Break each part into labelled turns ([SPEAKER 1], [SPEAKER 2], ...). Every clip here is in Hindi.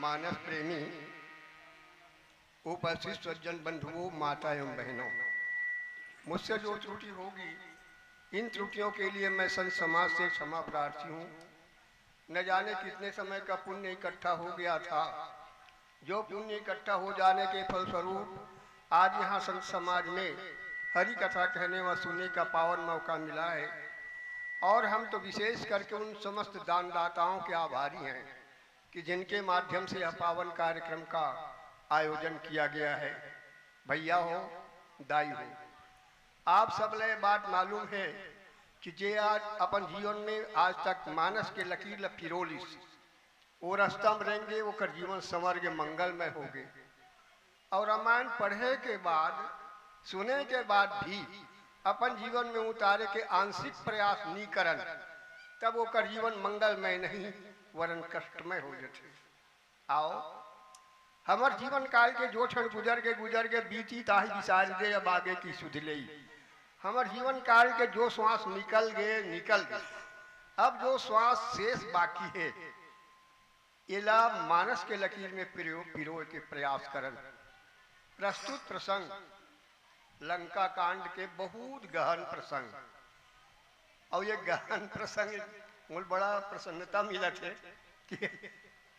[SPEAKER 1] मानस प्रेमी उपस्थित सज्जन बंधुओं, माता एवं बहनों, मुझसे जो त्रुटि होगी, इन त्रुटियों के लिए मैं संत समाज से क्षमा प्रार्थी हूँ। न जाने कितने समय का पुण्य इकट्ठा हो गया था, जो पुण्य इकट्ठा हो जाने के फलस्वरूप आज यहाँ संत समाज में हरि कथा कहने व सुनने का पावन मौका मिला है। और हम तो विशेष करके उन समस्त दानदाताओं के आभारी हैं कि जिनके माध्यम से यह पावन कार्यक्रम का आयोजन किया गया है। भैया हो, दाई हो, आप सब ले बात मालूम है कि जे आज अपन जीवन में आज तक मानस के लकीर ल फिरोलिस वो रास्ता में रहेंगे, वो कर जीवन संवर के मंगलमय हो गए। और रामायण पढ़े के बाद, सुने के बाद भी अपन जीवन में उतारे के आंशिक प्रयास नहीं करन, तब वो कर जीवन मंगलमय नहीं वरन कष्टमय हो जाते। आओ, हमार जीवन काल के जो क्षण गुजर के बीती ताही विसार दे, अब आगे की सुध ले। हमार जीवन काल के जो श्वास निकल गए, अब जो श्वास शेष बाकी है, इला मानस के लकीर में पिरो के प्रयास करन। प्रस्तुत प्रसंग लंका कांड के बहुत गहन प्रसंग, और ये गहन प्रसंग मुझे बड़ा प्रसन्नता मिला थे कि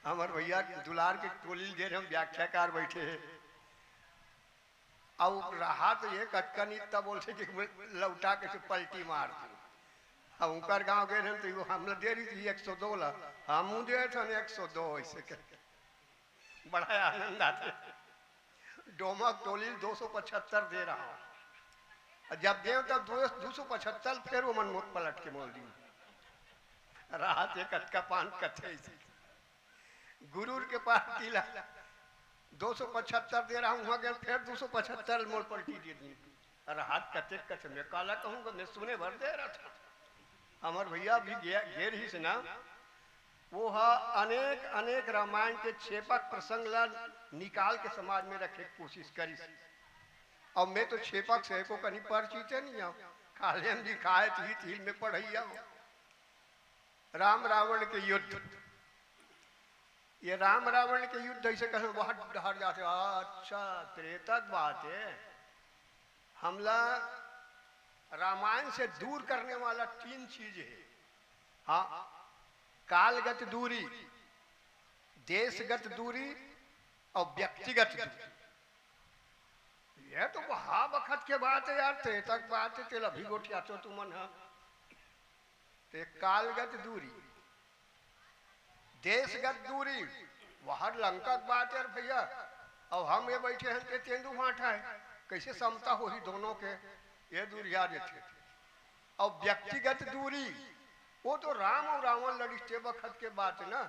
[SPEAKER 1] हमारे भैया दुलार के टोली दे रहे हम व्याख्याकार बैठे हैं। और रहा तो ये कटकनी तब बोलते कि लौटा के से पलटी मार दू। अब उनकर गाँव गए हैं तो हम दे रही थी 102 ला, हम दे थे 102, ऐसे करके बड़ा आनंद आता। डोमक टोली 275 दे रहा, जब दे तब 275 फिर वो मन मुख पलट के बोल दी। राहत एक कटका पान कथे गुरूर के पास दिला 275 दे रहा हूँ, गया फिर 275 मोल पलटी दे दी। राहत कथे कथे मैं काला कहूँगा, मैं सुने भर दे रहा था। हमार भैया भी घेर ही से ना, वो अनेक अनेक रामायण के छेपक प्रसंग ला निकाल के समाज में रखे कोशिश करी। और मैं तो छेपक से को कहीं परिचित नहीं आऊँ, खाले हम दिखाए थी में पढ़ैया। राम रावण के युद्ध, ये राम रावण के युद्ध ऐसे कहे बहुत डर जाते। अच्छा, त्रेतक बात है। हमला रामायण से दूर करने वाला 3 चीज है। हाँ, कालगत दूरी, देशगत दूरी और व्यक्तिगत दूरी। यह तो वहा वक्त के बात है यार, ते तक बात है, तेल अभी गोठिया तो तुमन है ते कालगत दूरी, देशगत दूरी, वहां लंका की बात यार भैया। अब हम ये बैठे हैं ते तेंदु भाटा है, कैसे समता हो ही दोनों के, ये दूरिया देते। और व्यक्तिगत दूरी वो तो राम और रावण लड़ते वक्त के बात है ना।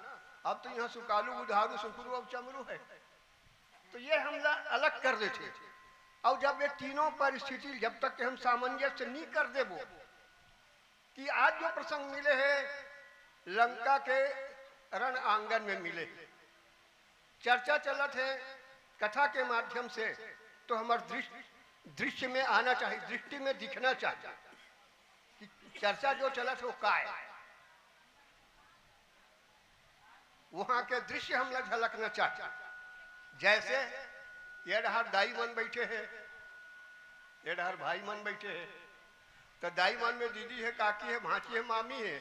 [SPEAKER 1] अब तो यहाँ सुकालू बुधारू सुखरू और चमरू है, तो ये हम अलग कर देते। और जब ये तीनों परिस्थिति जब तक हम सामंजस्य नहीं कर दे वो, कि आज जो प्रसंग मिले हैं लंका के रण आंगन में मिले, चर्चा चलत है कथा के माध्यम से, तो हमारे दृश्य में आना चाहिए, दृष्टि में दिखना चाहिए कि चर्चा जो चलत है वो का है, वहां के दृश्य हम लोग झलकना चाहते। जैसे ये डहर दाई मन बैठे हैं, ये डहर भाई मन बैठे हैं, तो दाई मन में दीदी है, काकी है, भांची है, मामी है,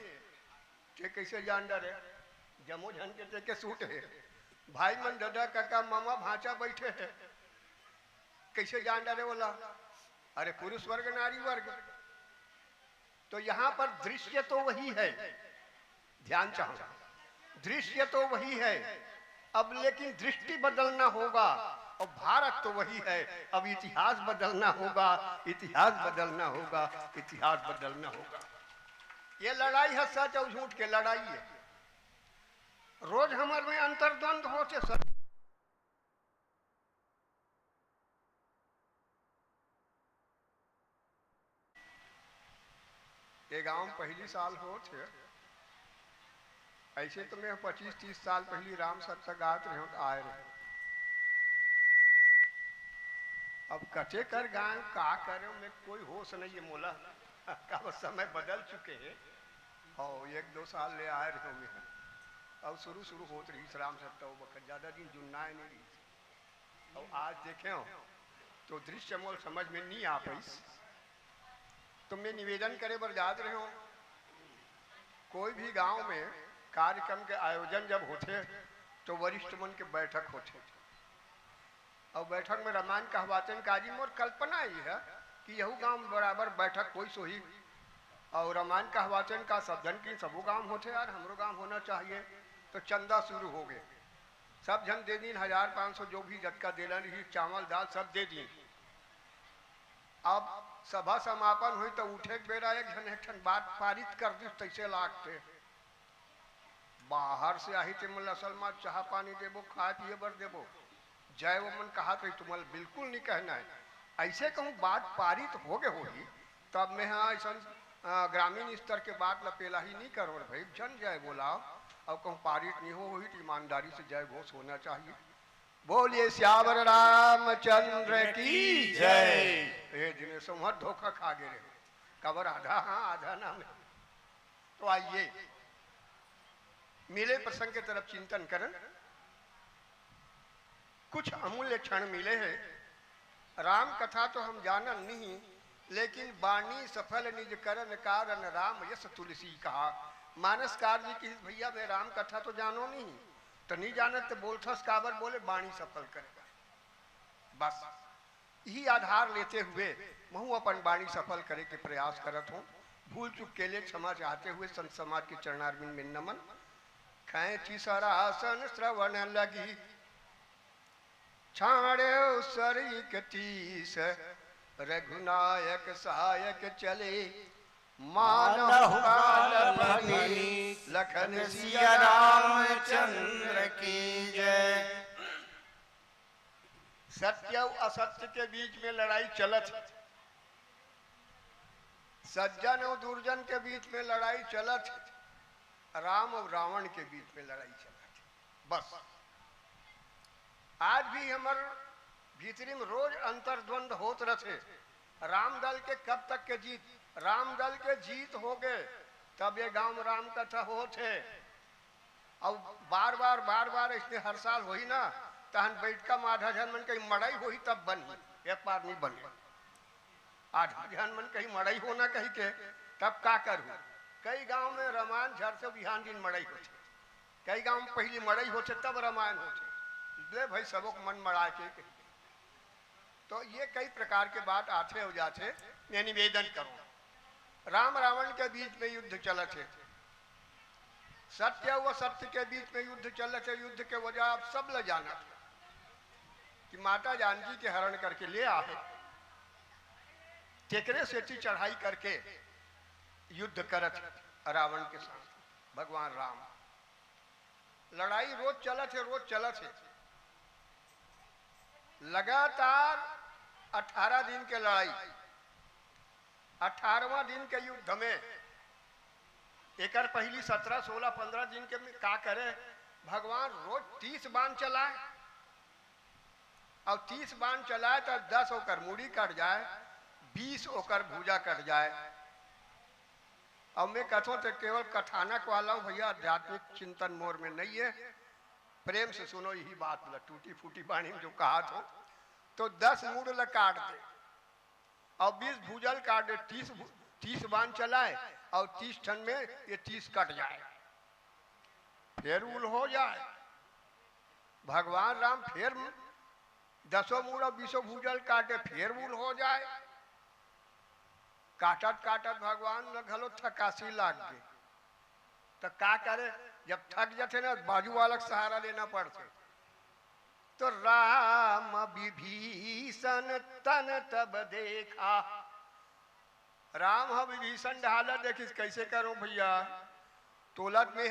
[SPEAKER 1] ते कैसे जान डर है, जमो झन के के सूट है। भाई मन दादा काका मामा भांचा बैठे हैं, कैसे जान डरे बोला, अरे पुरुष वर्ग नारी वर्ग। तो यहाँ पर दृश्य तो वही है, ध्यान चाहो, दृश्य तो वही है, अब लेकिन दृष्टि बदलना होगा। और भारत तो वही है, अब इतिहास बदलना होगा, इतिहास बदलना होगा, इतिहास बदलना होगा। ये लड़ाई है सच और झूठ के लड़ाई है, रोज हमारे में अंतर्द्वंद होते सर। ये गांव पहली साल हो थे, ऐसे तो मैं 25-30 साल पहली राम सत्संग गात रहे तो आए रहे। अब कटे कर गाय का करे में कोई होश नहीं है मोला, का समय बदल चुके हैं। और 1-2 साल ले आए रहे मैं, अब शुरू होत रही राम सत्ता वक्त, ज्यादा दिन जुन्ना नहीं रही। और आज देखे हो तो दृश्य मोल समझ में नहीं आ पाई, तो मैं निवेदन करे बर याद रहे हो, कोई भी गांव में कार्यक्रम के आयोजन जब होते तो वरिष्ठ मन के बैठक होते, और बैठक में रामायण कहवाचन काजी मोर कल्पना ही है कि यहू गांव में बराबर बैठक कोई सोही, और रामायण कहवाचन का सब जन की सबो गांव होते यार, हमरो गांव होना चाहिए। तो चंदा शुरू हो गए, सब जन दे दी 1500 जो भी जटका देना रही, चावल दाल सब दे दी। अब सभा समापन हुई तो उठे बेरा एक जन बात पारित कर दी, तैसे लागते बाहर से आई थे मुल्ला सलमा चाह पानी देबो, खाए पिए बर देबो, जय वो मन कहा तो तुम्हारे बिल्कुल नहीं कहना है। ऐसे कहूँ बात पारित हो गए होगी, तब मैं हाँ ऐसा ग्रामीण स्तर के बात लपेला ही नहीं करो भाई, जन जय बोलाओ, और कहूँ पारित नहीं हो हुई तो ईमानदारी से जय घोष होना चाहिए। बोलिए श्यावर रामचंद्र की जय। ये जिन्हें सोमत धोखा खा गए रहे, कबर आधा हाँ आधा ना में। तो आइए मिले प्रसंग के तरफ चिंतन करें। कुछ अमूल्य क्षण मिले हैं। राम कथा तो हम जानन नहीं, लेकिन बाणी सफल निज करन कारण राम यस तुलसी कहा। मानस कार्य की भैया मैं राम कथा तो जानो नहीं, तो नहीं जानत तो बोलथस काबर बोले बाणी सफल करेगा। बस यही आधार लेते हुए महू अपन बाणी सफल करे के प्रयास करत हूँ। भूल चुक के लिए क्षमा चाहते हुए संत समाज के चरणारविंद में नमन। खैची सरासन श्रवण लगी, छाड़े सरिक तीस, रघुनायक सहायक चले, मानव काल भनी, लखन सिया रामचंद्र की जय। सत्य और असत्य के बीच में लड़ाई चलत, सज्जन और दुर्जन के बीच में लड़ाई चलत, राम और रावण के बीच में लड़ाई चलत। बस आज भी हमार भीतरी में रोज अंतर्द्वंद होत रहे। राम दल के कब तक के जीत, राम दल के जीत हो गए तब ये गांव में राम कथा होते। और बार बार इसने हर साल हो ही ना, तहन बैठका में आधा जन मन कहीं मड़ाई हो ही तब बनी, एक बार नहीं बनी। आधा जन मन कहीं मड़ाई होना कहीं के तब का करूँ। कई गांव में रामायण झर से बिहान दिन मड़ाई होती, कई गांव में पहली मड़ई होते तब रामायण होते ले भाई सबक मन मड़ा के तो ये कई प्रकार के बात आते हो जाते। मैं निवेदन करूं राम रावण के बीच में युद्ध चलत है, सत्य व सत्य के बीच में युद्ध चलत है। युद्ध के वजह आप सब ल जाना कि माता जानकी के हरण करके ले आए, टेकरे सेठी चढ़ाई करके युद्ध करत रावण के साथ भगवान राम। लड़ाई रोज चलत है, रोज चलत है, लगातार 18 दिन के लड़ाई। 18वां दिन के युद्ध में एक पहली 17, 16, 15 दिन के में का करे भगवान रोज 30 बाण चलाए और 30 बाण चलाए तो 10 होकर मुड़ी कट जाए, 20 होकर भुजा कट जाए। अब मैं कथों तो केवल कथानक वाला हूं भैया, आध्यात्मिक चिंतन मोर में नहीं है। प्रेम से सुनो यही बात ल टूटी फूटी बाणी में जो कहा तो 10 मुड़ ल काट दे और 20 भूजल काट दे, 30 बाण चलाए और 30 ठन में ये 30 कट जाए, फिर उल हो जाए। भगवान राम फिर 10 मुड़ और 20 भूजल काटे, फिर उल हो जाए। काटत काटत भगवान घलो थकासी लाग गए तो का करे, जब थक जाते ना बाजू वाला सहारा लेना पड़ते। तो राम विभीषण तन तब देखा, राम हा विभीषण ढाला देखिस कैसे करो भैया। तोलत में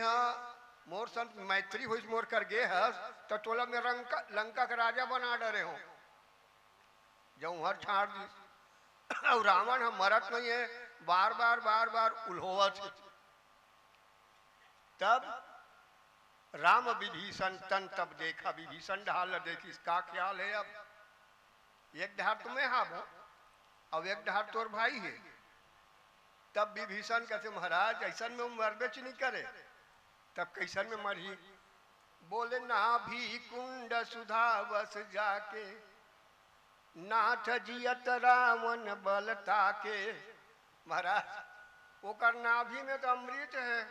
[SPEAKER 1] मोर संत मैत्री हुई मोर कर गे हस तो तोला में लंका का राजा बना डरे हो जो हर छाड़ दी। और रावण हम मरत नहीं है, बार बार उल्होवत है। तब राम विभीषण तन तब देखा, विभीषण ढाल देखी इसका ख्याल है। अब एक ढार तुम्हें हाबो अब एक ढार तोर भाई है। तब विभीषण कहते महाराज ऐसा में मरबे च नहीं करे, तब कैसन में मरी। बोले ना भी कुंड सुधा बस जाके नाथ जियत रावण बलता के। महाराज ओकर नाभि में तो अमृत है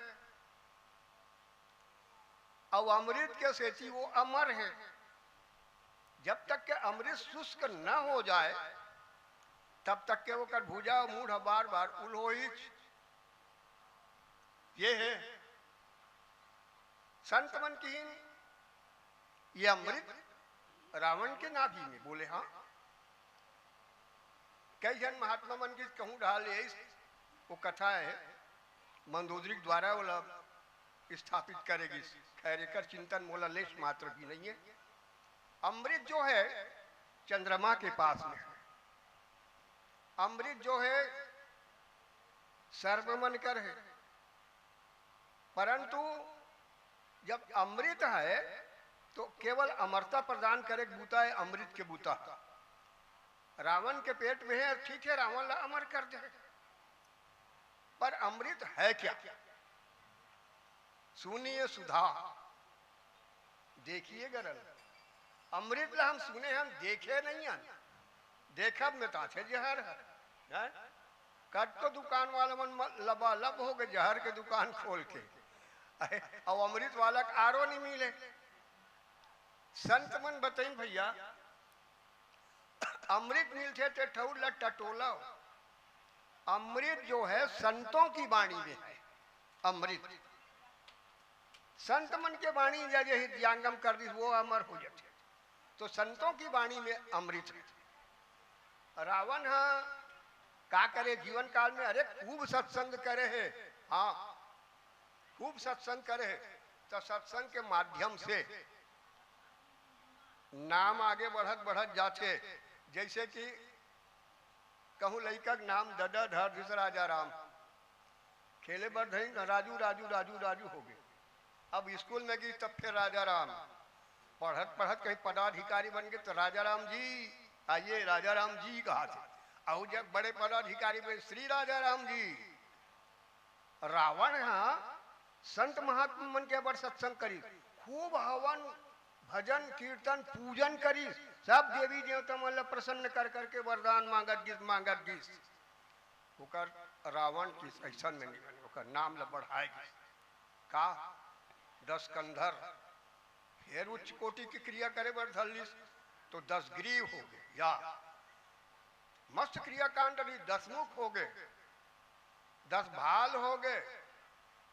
[SPEAKER 1] और अमृत के सेती वो अमर है। जब तक के अमृत शुष्क न हो जाए तब तक के वो कर भुजा और मूढ़ बार बार उल्होहित। ये है संत मन की ये अमृत रावण के नाभि में। बोले हाँ, कई जन महात्मा मन की कहूँ ढाल वो कथा है मंदोदरी द्वारा वो स्थापित करेगी। खैर एक चिंतन मोला लेश मात्र भी नहीं है। अमृत जो है चंद्रमा के पास में है, अमृत जो है सर्वमन कर है, परंतु जब अमृत है तो केवल अमरता प्रदान करे बूता है अमृत के बूता। रावण के पेट में है, ठीक है रावण ला अमर कर दे, पर अमृत है क्या? सुनिए सुधा देखिए गरल। अमृत ला हम सुने हम देखे नहीं हैं, देखब में ताछे जहर है। कट तो दुकान वाला मन लबालब हो गए जहर के दुकान खोल के, और अमृत वाला आरो नहीं मिले। संत मन बताइन भैया अमृत मिलते थे ठौर ला टटोला। अमृत जो है संतों की वाणी में है। अमृत संत मन के वाणी जैसे दियांगम कर दी वो अमर हो जाते। तो संतों की वाणी में अमृत है। रावण का करे जीवन काल में, अरे खूब सत्संग करे है, हाँ खूब सत्संग करे है, तो सत्संग के माध्यम से नाम आगे बढ़त बढ़त जाते। जैसे कि कहूँ लड़का नाम ददा धर राजा राम खेले बढ़ राजू राजू राजू राजू हो गए। अब स्कूल में गई तब फिर राजा राम, पढ़त पढ़त कहीं पदाधिकारी बन गए तो राजा राम जी आइए, राजा राम जी कहा थे। और जब बड़े पदाधिकारी बने श्री राजा राम जी। रावण संत महात्मा मन के बड़ सत्संग करी, खूब हवन भजन कीर्तन पूजन करी, सब देवी देवता मन प्रसन्न कर करके वरदान मांगत गिस। ओकर रावण की ऐसा में नहीं बने, ओकर नाम ल बढ़ाएगी का 10 कंधर, फिर उच्च कोटि की क्रिया करे वर्धल्ली तो 10 ग्रीव हो गए, या मस्त क्रिया कांड 10 मुख हो गए, 10 भाल हो गए,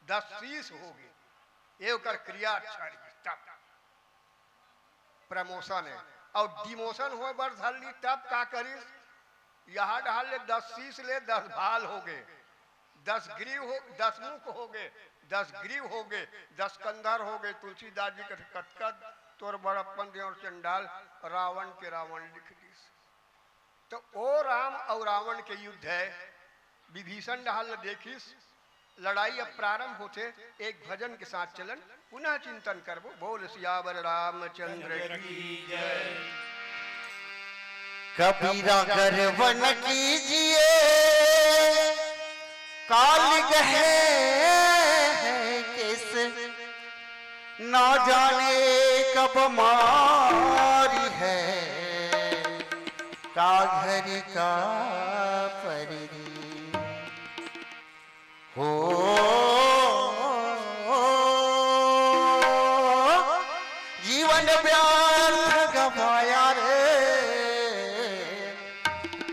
[SPEAKER 1] 10 शीश हो गए। ये कर क्रिया प्रमोशन है। और डिमोशन हो वर्धल्ली तब का करिस, यहाँ डाल ले 10 शीश ले, 10 भाल हो गए, 10 ग्रीव हो, 10 मुख हो गए, 10 ग्रीव हो गए, 10 कंधर हो गए। तुलसीदास जी के कटकट तोर बड़प्पन दे और चंडाल रावण के रावण लिख दिस। तो ओ राम और रावण के युद्ध है। विभीषण डाल देखिस लड़ाई अब प्रारंभ होते, एक भजन के साथ चलन पुनः चिंतन करबो। बोल सियावर रामचंद्र की जय।
[SPEAKER 2] कबीरा गर्वन कीजिए, काल गहे किस ना जाने कब मारी है, का घर का परी हो जीवन व्यर्थ गवाया रे,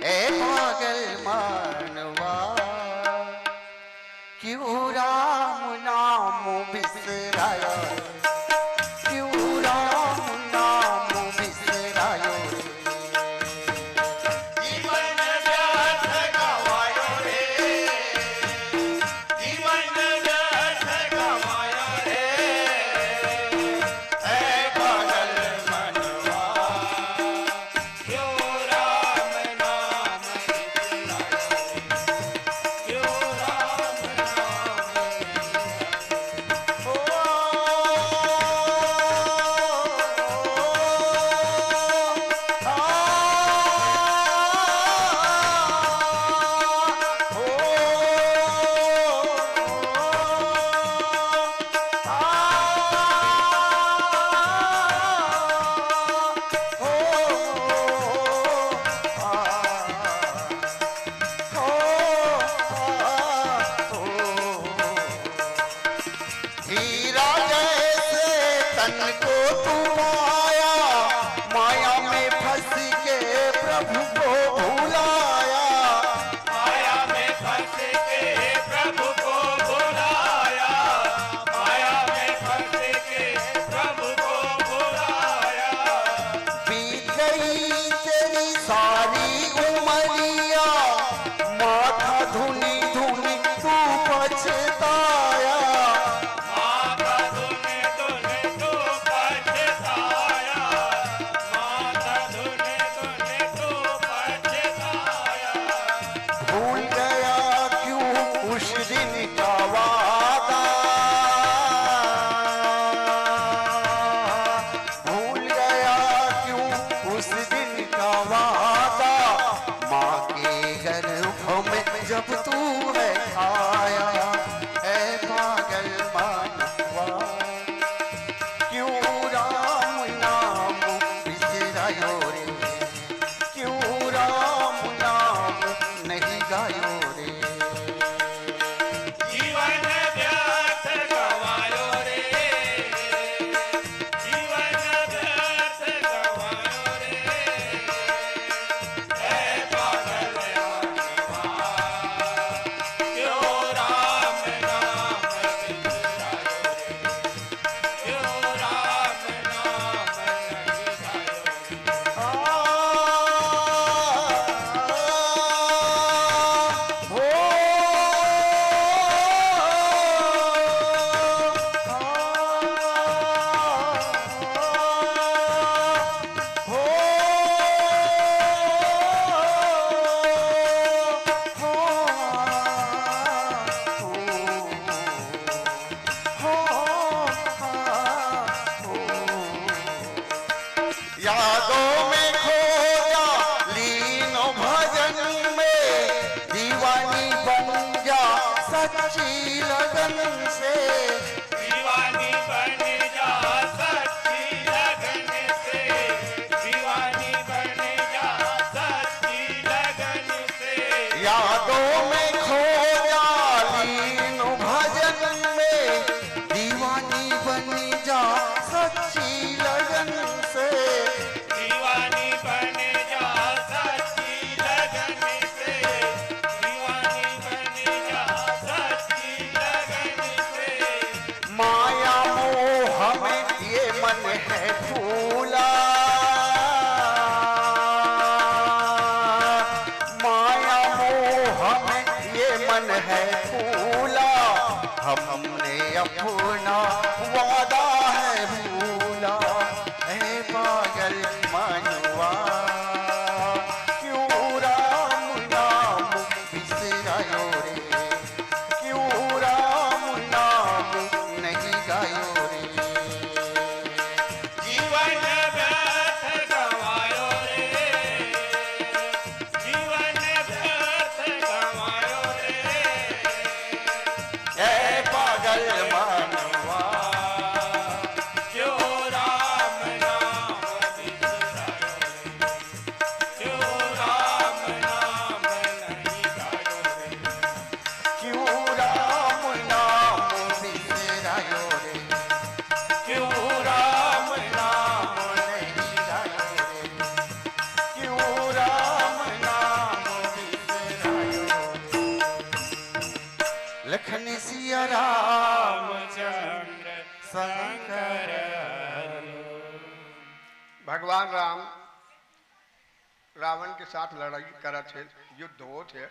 [SPEAKER 2] ए पागल मानवा क्यों राम नाम बिसराया, क्यों राम नाम बिसरायो रे, जीवन व्यर्थ गवायो रे, जीवन व्यर्थ गवायो रे, ए पागल मनवा क्यों राम नाम बिसरायो रे, क्यों राम हीरा जैसे तन को तू माया, माया में फंस के प्रभु को भुलाया,
[SPEAKER 3] माया में फंस के प्रभु को बुलाया, माया में फंस के प्रभु को बुलाया।
[SPEAKER 2] बीत गई तेरी सारी उमरिया, माथा धुनी धुनी तू पछताया,
[SPEAKER 3] माता धुने धुने तू पछताया, माता धुने धुने तू पछताया।
[SPEAKER 2] भूल गया क्यों उस दिन का वादा, भूल गया क्यों उस दिन का वादा, माँ के गर्भ में जब तू है आया, है पागल मानवा क्यों राम नाम बिसरायो रे, क्यों राम नाम नहीं गायो रे,
[SPEAKER 3] जीवन व्यर्थ गवायो रे, जीवन व्यर्थ गवायो रे, ऐ पागल मनवा क्यों राम नाम बिसरायो रे, क्यों राम नाम नहीं गायो रे।
[SPEAKER 2] यादों में खोया लीन भजन में, दीवानी बन जा सच्ची लगन से,
[SPEAKER 3] दीवानी बन जा सच्ची लगन से, दीवानी बन जा सच्ची लगन से।
[SPEAKER 2] यादों में खोया लीन भजन में, दीवानी बन मन है फूला, माया मोह में ये मन है फूला, हमने अपना वादा है भूला। है पागल मनवा क्यों राम नाम बिसरायो रे, क्यों राम नाम नहीं गायो रे।
[SPEAKER 3] जीवन व्यर्थ गवायो रे, जीवन व्यर्थ गवायो रे।
[SPEAKER 2] है पागल मनवा
[SPEAKER 3] क्यों राम नाम बिसरायो रे, क्यों राम नाम नहीं गायो रे।
[SPEAKER 2] क्यों राम नाम बिसरायो रे,
[SPEAKER 3] क्यों राम नाम
[SPEAKER 2] नहीं गायो रे, क्यों राम नाम बिसरायो रे। लखन सिया राम
[SPEAKER 3] रामचंद्र शंकर
[SPEAKER 1] भगवान राम रावण के साथ लड़ाई करा थे, युद्ध हो थे,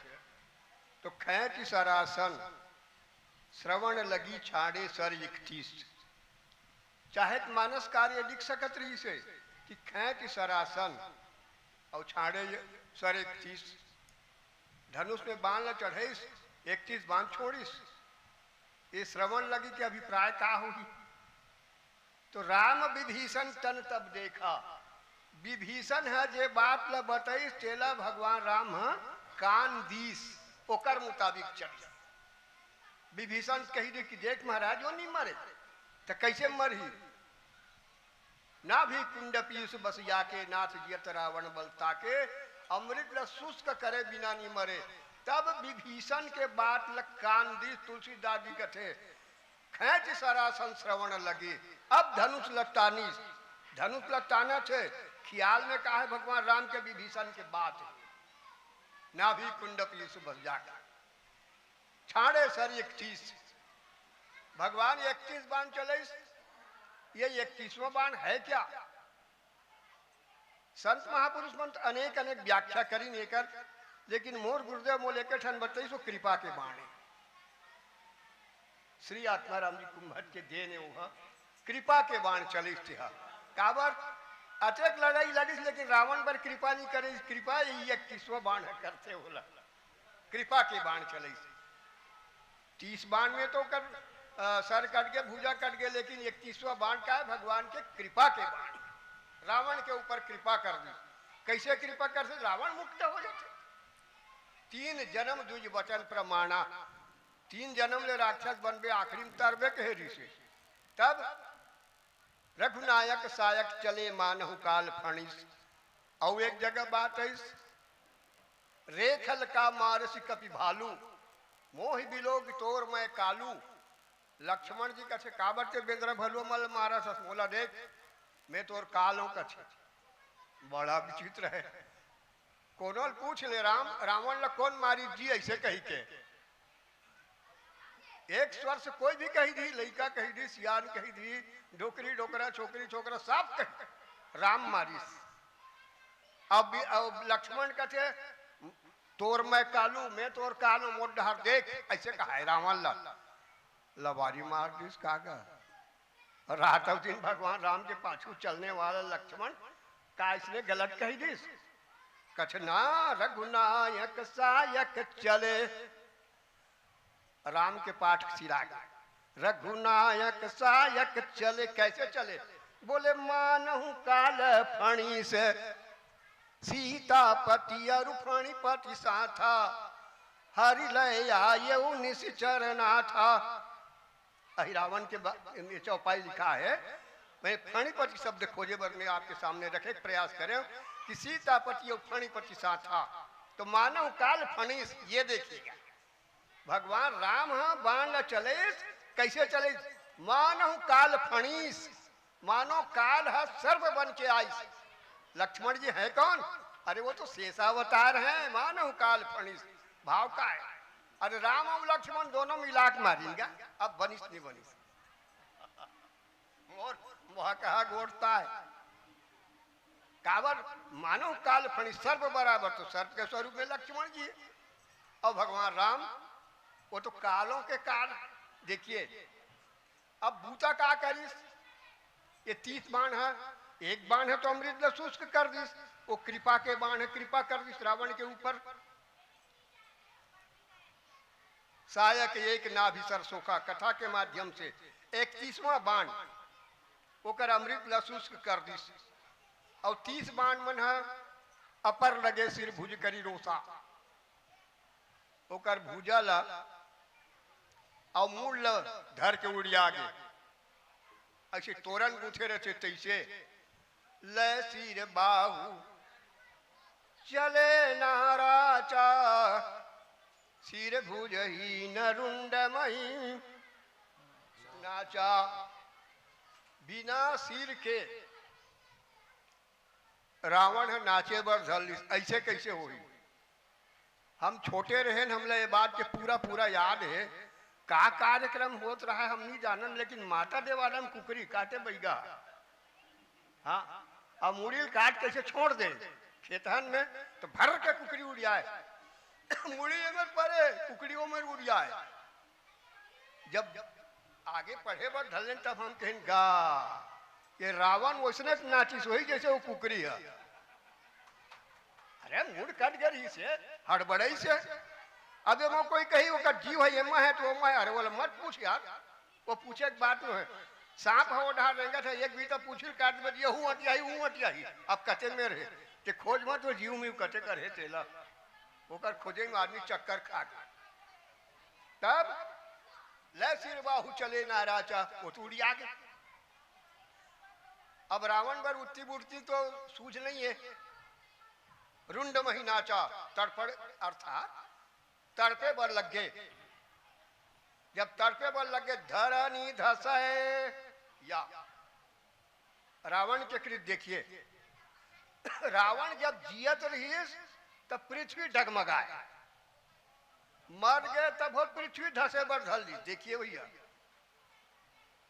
[SPEAKER 1] तो खैच सरासन श्रवण लगी छाड़े सर 31। चाहे मानस कार्य लिख सकत रही से कि खैच सरासन और छाड़े सर 31, धनुष में बाण ल चढ़ेस 31 बाण छोड़िस। ये श्रवण लगी के अभिप्राय का होगी? तो राम विभीषण तन तब देखा, विभीषण है जे बात ल बताई तेला भगवान राम कान दीस ओकर मुताबिक चल। विभीषण कही दे कि देख महाराज वो नहीं मरे तो कैसे मरही? ना भी कुंड पीयूष बस जाके नाथ जियत रावण बलता के, अमृत ल शुष्क करे बिना नहीं मरे। तब विभीषण के बात ल कान दी तुलसीदास जी कथे खैच सरासन श्रवण लगे। अब धनुष लटानी, धनुष लटाना थे, ख्याल में कहा है भगवान राम के विभीषण के बात है। ना भी कुंड पीयूष बस जाके छाड़े सर 31, भगवान 31 बाण चले। ये 31वां बाण है क्या? संत महापुरुष मंत्र अनेक अनेक व्याख्या करी नेकर, लेकिन मोर गुरुदेव मोले के ठन बताई सो कृपा के बाण है। श्री आत्माराम जी कुंभट के देने वहां कृपा के बाण चले थे। काबर अटैक लड़ाई लड़ीस लेकिन रावण पर कृपा नहीं करे। कृपा यही 31वां बाण करते होला, कृपा के बाण चले। 30 बाण में तो कर सर कट गए, भुजा कट गए, लेकिन 31वां बाण का है भगवान के कृपा के बाण। रावण के ऊपर कृपा कर दी। कैसे कृपा कर से? रावण मुक्त हो जाते। 3 जन्म दुज वचन प्रमाणा, 3 जन्म ले राक्षस बनबे, आखिरी में तरबे कहे ऋषि। तब रघुनायक सायक चले मानहु काल फणिस। और एक जगह बात है, रेखल का मारसी कपि भालू, मोहि बिलोग तोर मैं कालू। लक्ष्मण जी कछे काबरते बेंद्र भलो मल मारा सस, बोला देख मैं तोर कालों कछे। बड़ा विचित्र है। कोनोल पूछ ले राम, रावण ल कौन मारी जी ऐसे कही के। एक स्वर से कोई भी कही दी, लड़का कही दी, सियान कही दी, डोकरी डोकरा, छोकरी छोकरा, सब कही राम मारिस। अब लक्ष्मण कथे तोर मैं कालू, मैं तोर कालू, मोट डहर देख ऐसे कहा है रावण ला। लबारी मार दिस कागा। रात दिन भगवान राम के पाछू चलने वाला लक्ष्मण का इसने गलत कही दिस। कछना रघुनायक सायक चले, राम के पाठ चिराग। रघुनायक सायक चले, कैसे चले? बोले मानहु काल फणी से, सीतापति अरु फणिपति साथा, हरि लय आयु निश्चर नाथा। रावण के चौपाई लिखा है। मैं फणिपति शब्द खोजे बर में आपके सामने रखे प्रयास करें कि सीतापति और फणिपति साथा, तो मानव काल फणीस। ये देखिएगा भगवान राम बाण न चले, कैसे चले? मानव काल फणीस, मानो काल है सर्व बन के आई। लक्ष्मण जी है कौन? अरे वो तो शेषावतार हैं। मानव काल फणीस भाव का है। अरे राम और लक्ष्मण दोनों मिला के मारेंगे। अब बनिस नहीं बनिस। मोर कहा कहा गोड़ता है कावर मानव काल फणी सर्प बराबर, तो सर्प के स्वरूप में लक्ष्मण जी है। और भगवान राम वो तो कालों के काल। देखिए अब बूता का करिस, ये 30 बाण है, एक बाण है तो अमृत ल शुष्क कर दिस, वो कृपा के बाण है, कृपा कर दिस रावण के ऊपर। सायक एक नाभि सरसों का कथा के माध्यम से 31वां बाण ओकर अमृत ल शुष्क कर दिस। और 30 बाण मन है अपर लगे सिर भुज करी रोसा, ओकर भुजा ला और मूल ल धर के उड़िया गे। ऐसे तोरण गुथे रहते तैसे ले सिर बाहु चले नाराचा, सिर भुजही नरुंड मही नाचा। बिना सिर के रावण नाचे बर झल, ऐसे कैसे होई? हम छोटे रहे, हमले ये बात के पूरा पूरा याद है। का कार्यक्रम होत रहा है हम नहीं जानन, लेकिन माता देवालय में कुकरी काटे बैगा। हाँ, अब मुड़ील काट कैसे छोड़ दे खेतहन में, तो भर के कुकरी उड़ जाए। मुड़ी में पड़े कुकड़ियों में उड़ जाए। जब आगे पढ़े बर ढल तब हम कहें गा ये रावण वैसने नाचिस वही जैसे वो कुकरी है। अरे मुड़ कट गई से हड़बड़ई से। अब वो कोई कही वो जीव है एमा है तो ओमा है। अरे बोले मत पूछ यार, वो पूछे की बात नहीं है। सांप है वो ढार रहेंगे था, एक भी तो पूछिल काट दे ये हूँ अटियाही हूँ अटियाही। अब कते में रहे ते खोज मत वो जीव में कटे कर है तेला ओकर खोजे में आदमी चक्कर खा गया। तब ले सिर बाहु चले नाराचा, वो तो उड़िया गया। अब रावण पर उठती बुड़ती तो सूझ नहीं है। रुंड महीनाचा तड़पड़ अर्थात तड़पे बर लग गए। जब तड़पे बर लग गए धरनी धसे या रावण के कृत देखिए। रावण जब जियत रही तब पृथ्वी डगमगाए, मर गए तब वो पृथ्वी धसे बर ढल दी। देखिए भैया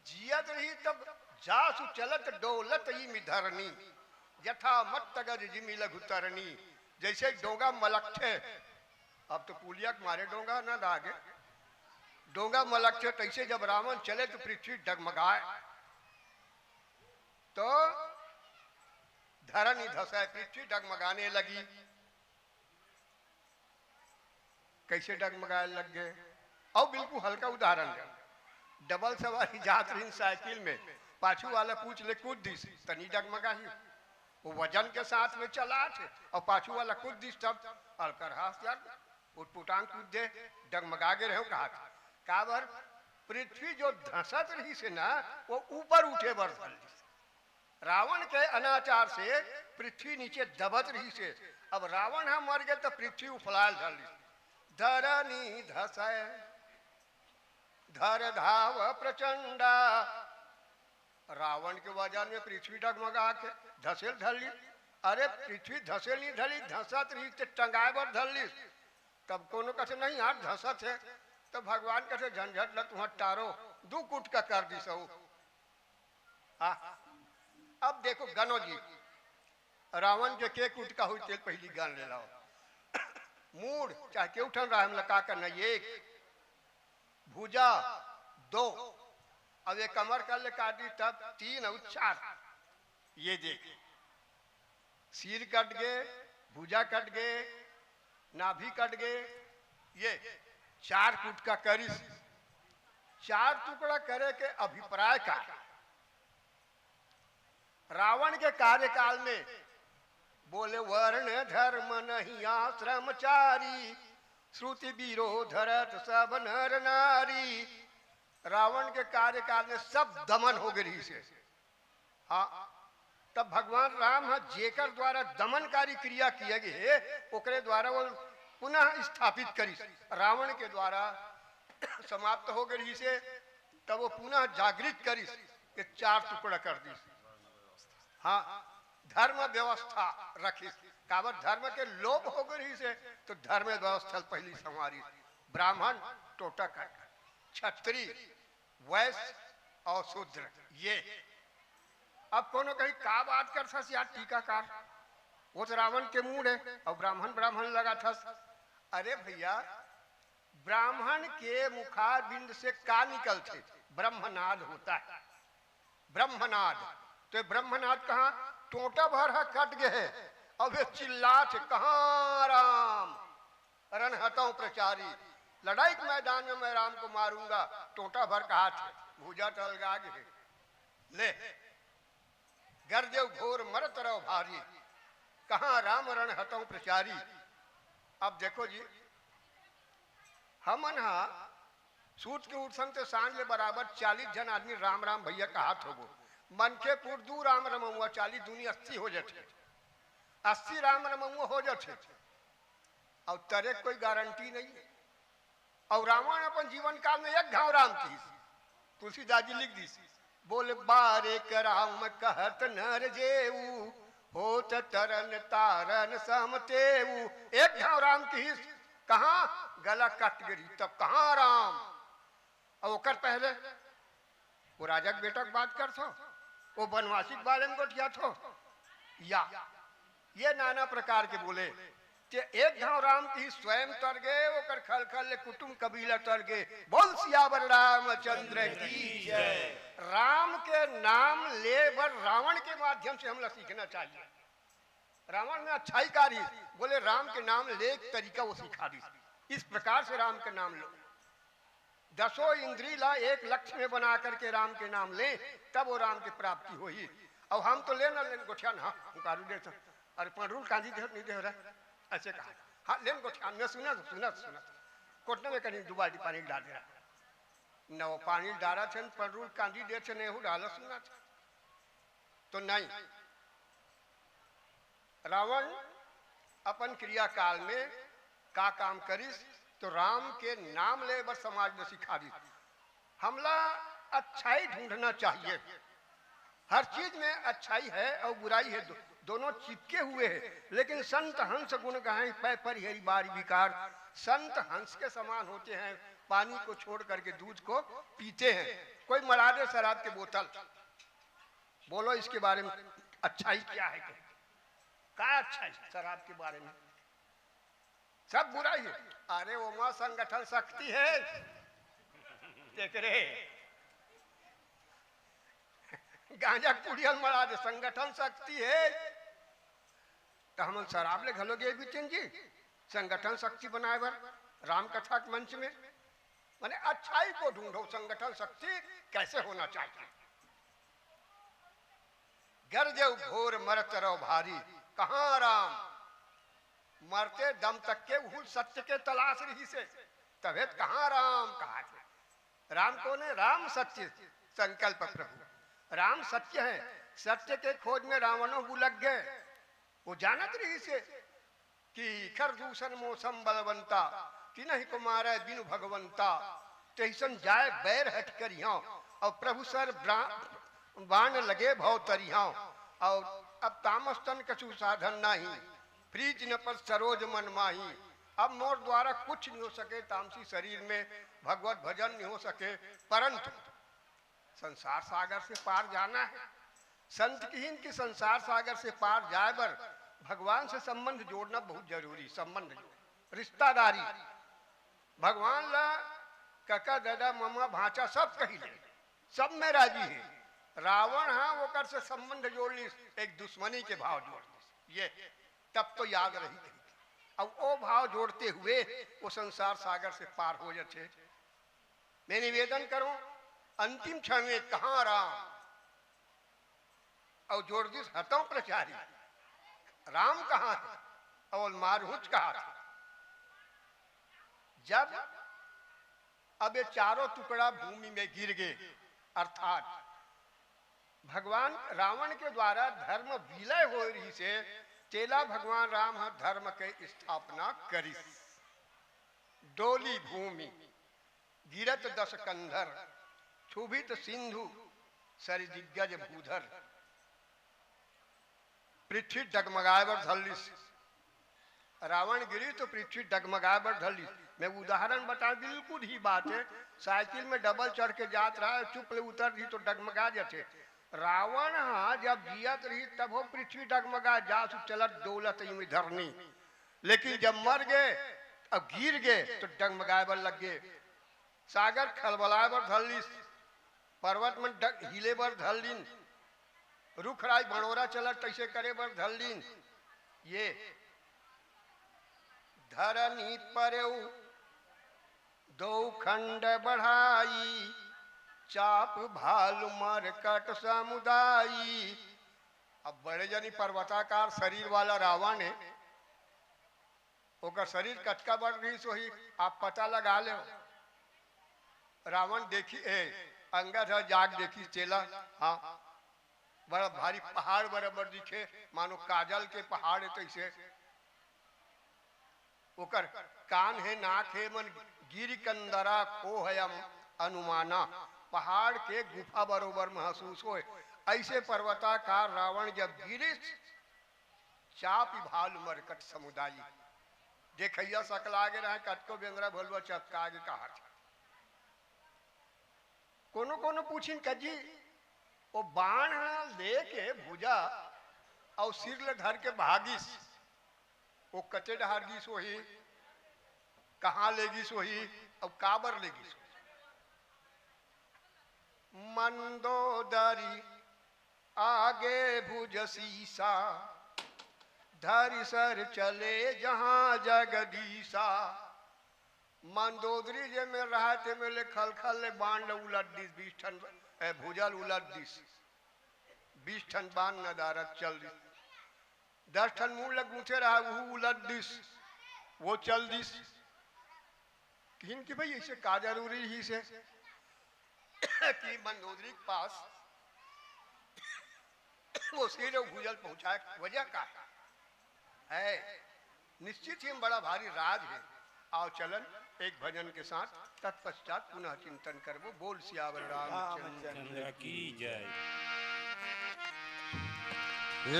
[SPEAKER 1] जियत रही तब जासु चलत डोलत ही मिधरनी, यथा मत तगज जिमी लघु तरनी। जैसे डोंगा मलक्ठे, अब तो पुलिया के मारे डोंगा ना दागे, डोंगा मलक्ठे तैसे जब रावण चले तो पृथ्वी डगमगाए। तो धरनी धसाए, पृथ्वी डगमगाने लगी। कैसे डगमगाए लग गए? और बिल्कुल हल्का उदाहरण है। डबल सवारी जात रही साइकिल में, पाछू वाला पूछ ले कूद दिस तनी डगमगा ही, वो वजन के साथ में चला थे और पाछू वाला कूद दिस तब अलकर हाथ यार उठपुटांग कूद दे डगमगा के रहो। कहा था काबर पृथ्वी जो धसत रही से ना वो ऊपर उठे बर धल। रावण के अनाचार से पृथ्वी नीचे दबत रही से। अब रावण हम मर गए तो पृथ्वी उफलाल धल। धरनी धसय धर धाव प्रचंडा, रावण के वजन में पृथ्वी डगमगा के धसेल धली। अरे पृथ्वी धसेल नहीं धली, धसत रही तो टंगाए बर धली। तब कोनो कहते नहीं यार धसत है, तो भगवान कहते झंझट ल तुम्हार टारो दू कुट का कर दी सऊ। अब देखो गनो जी रावण के कुट का हुई तेल पहली गन ले लाओ। मूड चाहे के उठन रहा हम लगा करना एक भुजा 2, अब ये कमर कर ले काटी तब 3 और 4। ये देख सिर कट गए, भुजा कट गए, नाभि कट गए। ये 4 फुट का करिस, 4 टुकड़ा करे के अभिप्राय का। रावण के कार्यकाल में बोले वर्ण धर्म नहीं आश्रमचारी, श्रुति विरोधरत सब नर नारी। रावण के कार्यकाल में सब दमन हो गई से। हाँ तब भगवान राम जेकर द्वारा दमनकारी क्रिया किए गए ओकरे द्वारा वो पुनः स्थापित करी। रावण के द्वारा समाप्त हो गई से तब वो पुनः जागृत करी के 4 टुकड़ा कर दी। हाँ धर्म व्यवस्था रखी। कावत धर्म के लोप हो गई से तो धर्म व्यवस्था पहली संवारी। ब्राह्मण टोटक क्षत्रिय वैश्य और शूद्र ये अब कोनो कहीं का बात कर सस यार टीकाकार, वो तो रावण के मुंह है और ब्राह्मण ब्राह्मण लगा था। अरे भैया, ब्राह्मण के मुखारबिंद से का निकलते? ब्रह्मनाद होता है, ब्रह्मनाद। तो ब्रह्मनाद कहाँ? टोटा भर है कट गए, अब ये चिल्लात कहाँ राम रण हताऊं प्रचारी, लड़ाई के मैदान में मैं राम को मारूंगा, टोटा भर कहा थे भूजा टलगा गए, ले गर्जे घोर मरत रहो भारी, कहाँ राम रण हताऊं प्रचारी। अब देखो जी, हमन हा सूत के उठसन तो सांझ ले बराबर 40 जन आदमी राम राम भैया का हाथ होगो, मन के पुर दू राम रमुआ 40 दूनी 80 हो जाते, 80 राम रमुआ हो जाते, और तरे कोई गारंटी नहीं है। और रावण अपन जीवन काल में एक घाव राम की, तुलसीदास जी लिख दी, बोल बारे कराम कहत नर जेऊ, होत तरन तारन समतेऊ, एक घाव राम की कहाँ गला कट गई, तब कहाँ राम। और ओकर पहले वो राजा के बेटा की बात कर थो, वो बनवासी के बारे में गोठिया थो, या ये नाना प्रकार के बोले कि एक घाव राम की स्वयं तर गए, ओकर खल खल कुटुंब कबीला तर गए। बोल सियावर रामचंद्र की जय। राम के नाम ले बर रावण के माध्यम से हमला सीखना चाहिए। रावण में अच्छाई कारी, बोले राम के नाम ले एक तरीका वो सिखा दी, इस प्रकार से राम के नाम लो, 10 इंद्री ला एक लक्ष्य में बना करके राम के नाम ले, तब वो राम की प्राप्ति होगी। और हम तो लेना लेन गोठियान, हाँ हुकारू दे, अरे पंडरूल कांजी दे नहीं दे रहा, ऐसे कहा, हाँ लेन गोठियान में सुना सुना सुना, कोटने में कहीं 2 बाल्टी पानी डाल दे रहा, न वो पानी डाला थे पंडरूल कांजी दे थे नहीं डाला सुना था, तो नहीं। रावण अपन क्रियाकाल में का काम करिस, तो राम के नाम ले बर समाज में सिखा दी। हमला अच्छाई ढूंढना चाहिए, हर चीज में अच्छाई है और बुराई है, दोनों चिपके हुए हैं। लेकिन संत हंस गुण गाएं पै पर हरी बारी विकार, संत हंस के समान होते हैं, पानी को छोड़ करके दूध को पीते हैं। कोई मरा दे शराब के बोतल, बोलो इसके बारे में अच्छाई क्या है? क्या अच्छाई शराब के बारे में? सब बुराई है। अरे वो मां संगठन शक्ति है, देख रहे गांजा कुड़ियल मरा दे, संगठन शक्ति है। तो हम शराब ले घलोगे बिचन जी, संगठन शक्ति बनाए बर राम कथा के मंच में, माने अच्छाई को ढूंढो, संगठन शक्ति कैसे होना चाहिए। गर्जे घोर मरत रहो भारी, कहाँ राम, मरते दम तक के उहुल सत्य के तलाश रही से, तबे कहाँ राम कहा थे। राम कौन है? राम सत्य संकल्प प्रभु, राम सत्य है। सत्य के खोज में रावणों बुलग गए, वो जानत रही से कि खर दूषण मौसम बलवंता, तिनहि को मारे बिनु भगवंता, तैसन जाए बैर हट कर यहाँ, और प्रभु सर बाण लगे भव तरिया, और अब तामस तन कछु साधन नहीं, प्रीत न पर सरोज मन माही। अब मोर द्वारा कुछ नहीं हो सके तामसी शरीर में, भगवत भजन नहीं हो सके, परंतु संसार सागर से पार जाना है। संत की संसार सागर से पार जाए बर भगवान से संबंध जोड़ना बहुत जरूरी, संबंध रिश्तादारी। भगवान ला कका दादा मामा भांचा सब कही ले, सब में राजी है। रावण हाँ वो कर से संबंध जोड़ ली, एक दुश्मनी के भाव जोड़ ली, ये तब तो याद रही थी। अब वो भाव जोड़ते हुए वो संसार सागर से पार हो जाते। मैं निवेदन करूं, अंतिम क्षण में कहाँ राम, और जोड़ दी हतों प्रचारी, राम कहाँ है और मारहूच कहाँ था। जब अब ये चारों टुकड़ा भूमि में गिर गए, अर्थात भगवान रावण के द्वारा धर्म विलय हो रही से, चेला भगवान राम धर्म के स्थापना करी। डोली भूमि गिरत 10 कंधर, क्षुभित सिंधु सर दिग्गज भूधर, पृथ्वी डगमगाए बर धलिस। रावण गिरी तो पृथ्वी डगमगाए बर धलिस। मैं उदाहरण बता, बिल्कुल ही बात है, साइकिल में डबल चढ़ के जात रहा है, चुप ले उतर दी तो डगमगा जाते। रावण हाँ जब जियत रही तब हो पृथ्वी डगमगा जासु चलत डोलत इम धरनी, लेकिन जब मर गए अब गिर गए तो डगमगाए बर लग गए। सागर खलबलाए बर धरलिस, पर्वत में हिले बर धरलिन, रुख राय भणोरा चलत तैसे करे बर धरलिन। ये धरनी परेऊ दो खंड बढ़ाई, चाप भालू मरकट समुदायी। अब बड़े जनी पर्वताकार शरीर वाला रावण है, ओकर शरीर कटका बढ़ रही सोही आप पता लगा ले। रावण देखी अंगद है जाग देखी चेला, हाँ बड़ा भारी पहाड़ बराबर दिखे, मानो काजल के पहाड़ है तैसे। ओकर कान है नाक है मन गिर कंदरा खो है अनुमाना, पहाड़ के गुफा बरोबर महसूस होए। ऐसे पर्वताकार रावण जब गिरे चाप भाल मरकट समुदायी, देखैया सकल आगे रहे कटको बेंद्रा भोलवा चपका आगे कहा था। कोनो कोनो पूछिन कजी वो बाण लेके भुजा और सिर ले धर के भागिस, वो कटे डहार गिस वही कहाँ लेगिस वही अब काबर लेगिस। मंदोदरी आगे भुज सीसा, धरि सर चले जहां जगदीशा। मंदोदरी जे में रहते में ले खल खल ले बाण उलट दिस 20 ठन भुजल उलट दिस, 20 ठन बाण नदारत चल दिस, 10 ठन मुंह लग गूंथे रहा वो उलट दिस, वो चल दिस। किन की भाई ऐसे का जरूरी ही से कि मंदोदरी के पास वो सिर भुजल पहुंचाए, वजह का है निश्चित ही बड़ा भारी राज है। आओ चलन एक भजन के साथ तत्पश्चात पुनः चिंतन करबो। बोल सियावर रामचंद्र
[SPEAKER 3] चंद्र की जय।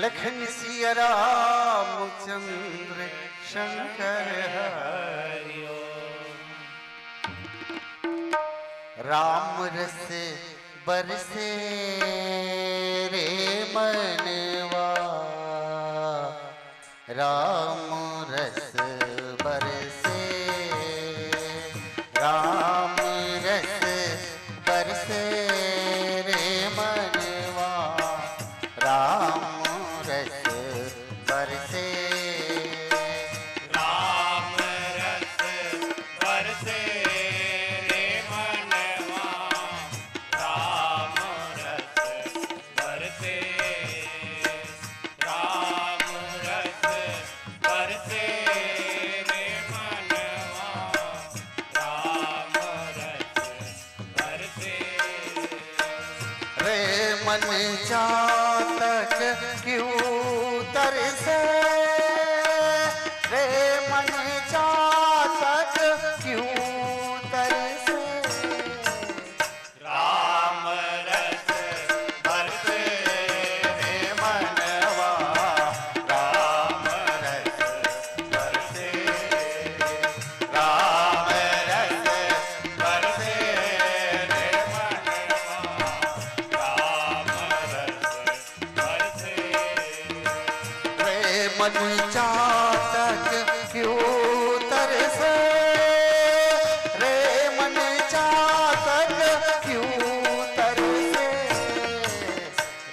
[SPEAKER 2] लखन सिया रामचंद्र शंकर हरि ओम। राम रस बरसे रे मनवा, राम रस बरसे, राम रस बरसे रे मनवा, राम रस बरसे।
[SPEAKER 3] राम रस बरसे रे मनवा, राम रस बरसे, राम रस बरसे रे मनवा, राम रस बरसे।
[SPEAKER 2] रे मन चातक क्यों तरसे, रे मन चातक क्यों तरसे।
[SPEAKER 3] राम रस बरसे
[SPEAKER 2] रे मनवा, राम रस बरसे, राम रस बरसे रे मनवा,
[SPEAKER 3] राम रस बरसे।
[SPEAKER 2] रे मन चातक क्यों तरसे, रे मन चातक क्यों तरसे।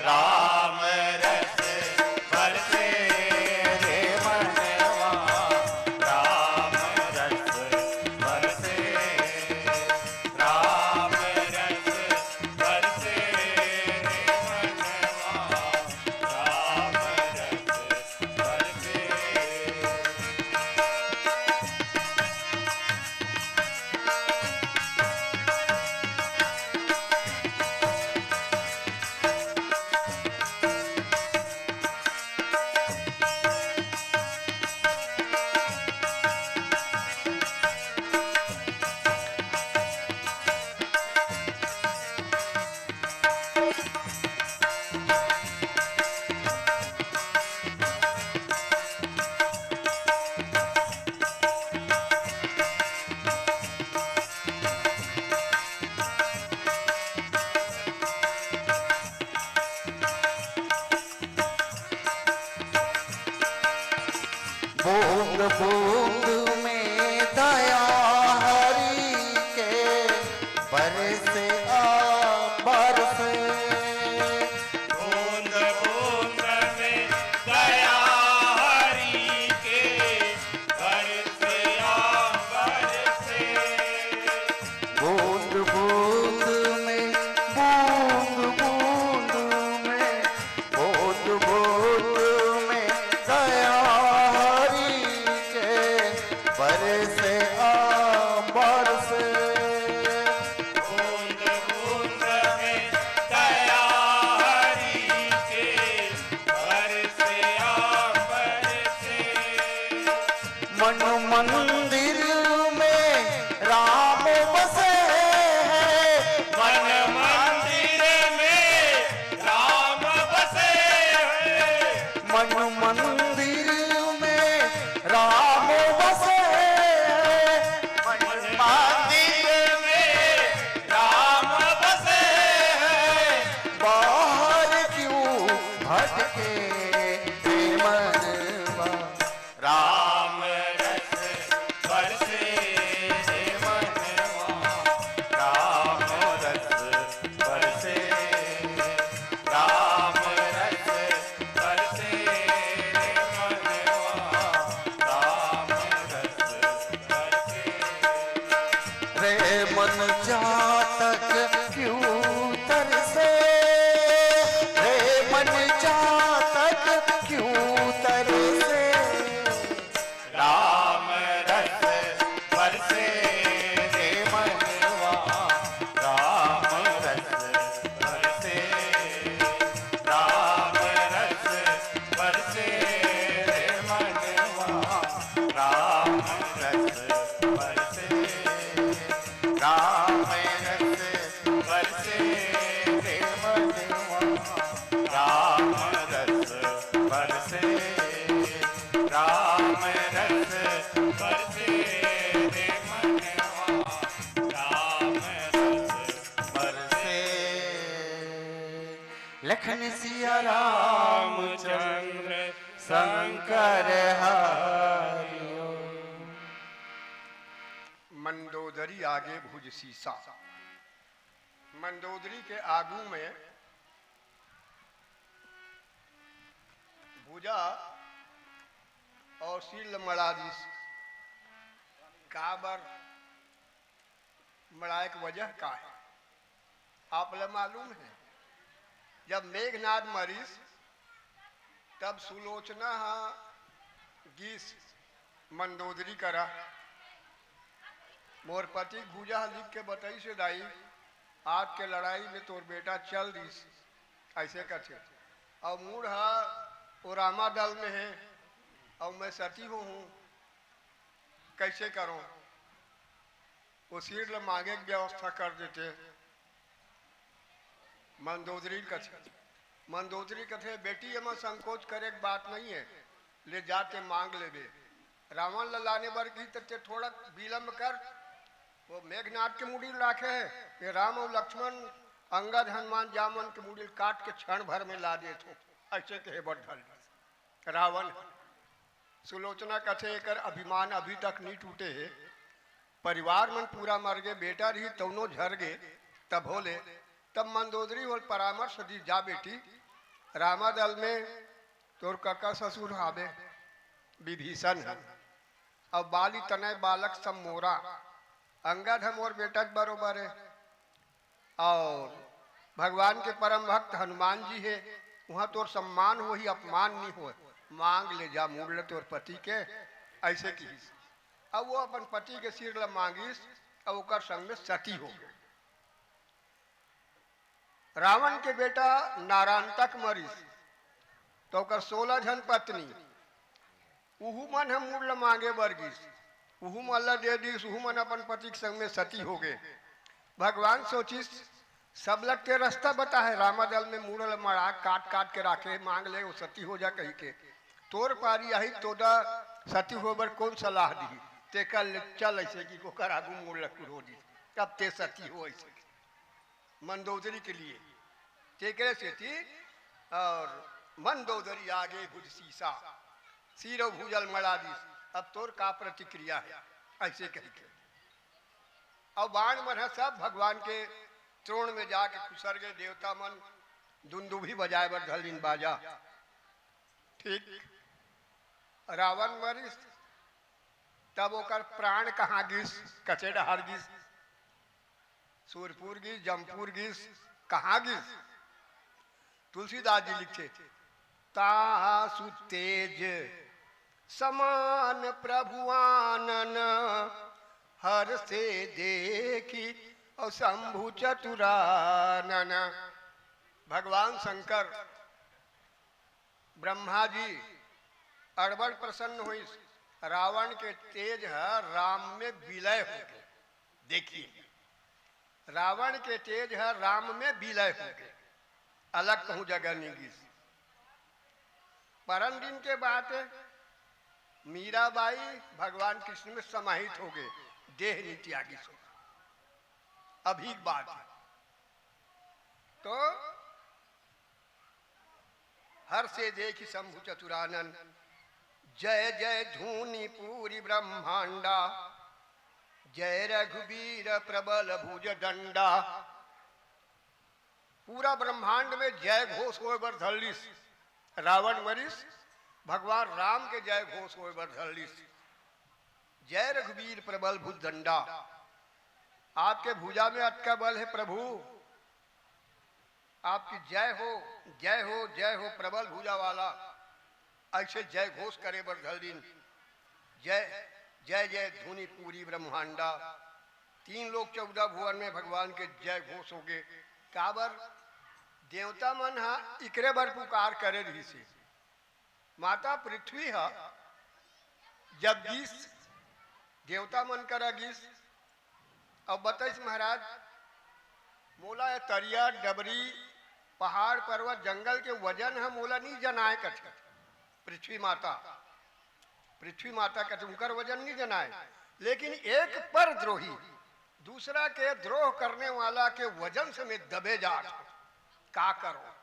[SPEAKER 3] राम रस बरसे
[SPEAKER 2] रे मनवा,
[SPEAKER 3] राम रस बरसे, राम रस बरसे रे मनवा, राम रस बरसे।
[SPEAKER 2] बूंद बूंद में दया हरि के बरसे बरसे।
[SPEAKER 3] बूंद बूंद में दया हरि के बरसे बरसे।
[SPEAKER 2] बूंद बूंद में बूंद बूंद में बूंद बूंद में दया हरि के बरसे बरसे।
[SPEAKER 3] बूंद बूंद में दया हरि के बरसे बरसे।
[SPEAKER 2] मन मंदिर में राम बसे हैं।
[SPEAKER 3] मन मंदिर में राम बसे हैं।
[SPEAKER 2] मन मंदिर में राम बसे हैं।
[SPEAKER 3] मन मंदिर में राम बसे हैं।
[SPEAKER 2] बाहर क्यों भटके मनवा।
[SPEAKER 3] राम रस बरसे मनवा। राम रस बरसे। राम रस बरसे मनवा। राम रस बरसे।
[SPEAKER 2] रे मन चातक क्यों तरसे। रे मन चातक क्यों तरसे।
[SPEAKER 3] राम रस बरसे रे मनवा। राम रस बरसे। राम रस बरसे रे मनवा। राम रस बरसे। राम रस बरसे रे मनवा। राम रस बरसे। राम रस बरसे रे मनवा। राम रस बरसे।
[SPEAKER 2] लखन सिया रामचंद्र शंकर हरियो।
[SPEAKER 1] मंदोदरी आगे भुज सीसा। मंदोदरी के आगू में भुजा और शील मड़ादी काबर मड़ाए की वजह का है आप लोग मालूम है। जब मेघनाद मरीज तब सुलोचना गीस मंदोदरी करा। मोर पति भूजा लिख के बताई से दाई आज के लड़ाई में तोर बेटा चल दिस ऐसे कथे और मूढ़ वो रामा दल में है और मैं सती हूँ कैसे करूँ। वो सिर मांगे की व्यवस्था कर देते। मंदोदरी कथे बेटी एम संकोच करे की बात नहीं है ले जाते मांग ले बे। रावण लाने बर की ते थोड़ा विलम्ब कर। वो मेघनाथ के मुड़िल राखे है ये राम और लक्ष्मण अंगद हनुमान जामन के मुड़िल काट के क्षण भर में ला दे तो ऐसे कहे बढ़ रावण। सुलोचना कथे कर अभिमान अभी तक नहीं टूटे है। परिवार मन पूरा मर गए बेटा रही तवनो झर गए तब होले तब मंदोदरी और परामर्श दी जा बेटी रामा दल में तोर काका ससुर आवे विभीषण है और बाली तनय बालक सब मोरा अंगद हम और बेटा बरोबर है और भगवान के परम भक्त हनुमान जी है। वहाँ तोर सम्मान हो ही अपमान नहीं हो। मांग ले जा मूल तोर पति के ऐसे की। अब वो अपन पति के सिर ल मांगिस और ओकर संग में सती हो गए। रावण के बेटा नारायण तक मरीस तो ओकर 16 जन पत्नी उहू मन हम मूल मांगे बरगिस उहू मन दे दीस। उहू मन अपन पति के संग में सती हो गए। भगवान सोचिस सब लग के रास्ता बता है। रामा दल में मूड़ल मड़ा काट काट के राखे मांग ले वो सती हो जा कही के तोर पारी आई तोदा सती हो बर कौन सलाह दी ते कल चल ऐसे की को कर आगू मूड़ लकुर हो दी तब ते सती हो ऐसे मंदोदरी के लिए तेकरे से थी। और मंदोदरी आगे भुज सीसा सिर भूजल मड़ा दिस, अब तोर का प्रतिक्रिया है, ऐसे कह के और बाण मन सब भगवान के त्रोण में जाके खुसर गए। देवता मन दुंदुभी बजाए बर धलिन बाजा। ठीक रावण मरिस, तब ओकर प्राण कहाँ गिस, कचेडहार गिस, सूरपुर गिस, जमपुर गिस, कहाँ गिस? तुलसीदास जी लिखे तासु तेज समान प्रभुआनन, हर से देखी और शंभु चतुरानन। भगवान शंकर ब्रह्मा जी अड़बड़ प्रसन्न हुई, रावण के तेज है राम में विलय हो गए। देखिए रावण के तेज है राम में विलय हो गए, अलग कहूं जगह नहीं। परम दिन के बाद मीराबाई भगवान कृष्ण में समाहित हो गए, देह नित्यागी सो। अभी बात है तो हर से देखी शंभु चतुरानन, जय जय धूनि पूरी ब्रह्मांडा, जय रघुवीर प्रबल भुज दंडा। पूरा ब्रह्मांड में जय घोष हो बर धलिस, रावण मरिस भगवान राम के जय घोष हो बर धलिस। जय रघुवीर प्रबल भुज दंडा, आपके भुजा में अटका बल है प्रभु, आपकी जय हो जय हो जय हो प्रबल भुजा वाला। ऐसे जय घोष करे बर धलिन, जय जय जय धुनि पूरी ब्रह्मांडा। 3 लोक 14 भुवन में भगवान के जय घोष हो गए। काबर देवता मन हा इकरे बर पुकार करे रही से। माता पृथ्वी हा जब गीस देवता मन करा गीस, अब बताइस महाराज मोला ये तरिया डबरी पहाड़ पर्वत जंगल के वजन है मोला नहीं जनाए कथे। पृथ्वी माता कथे उनकर वजन नहीं जनाए, लेकिन एक पर द्रोही दूसरा के द्रोह करने वाला के वजन से मैं दबे जा का करो।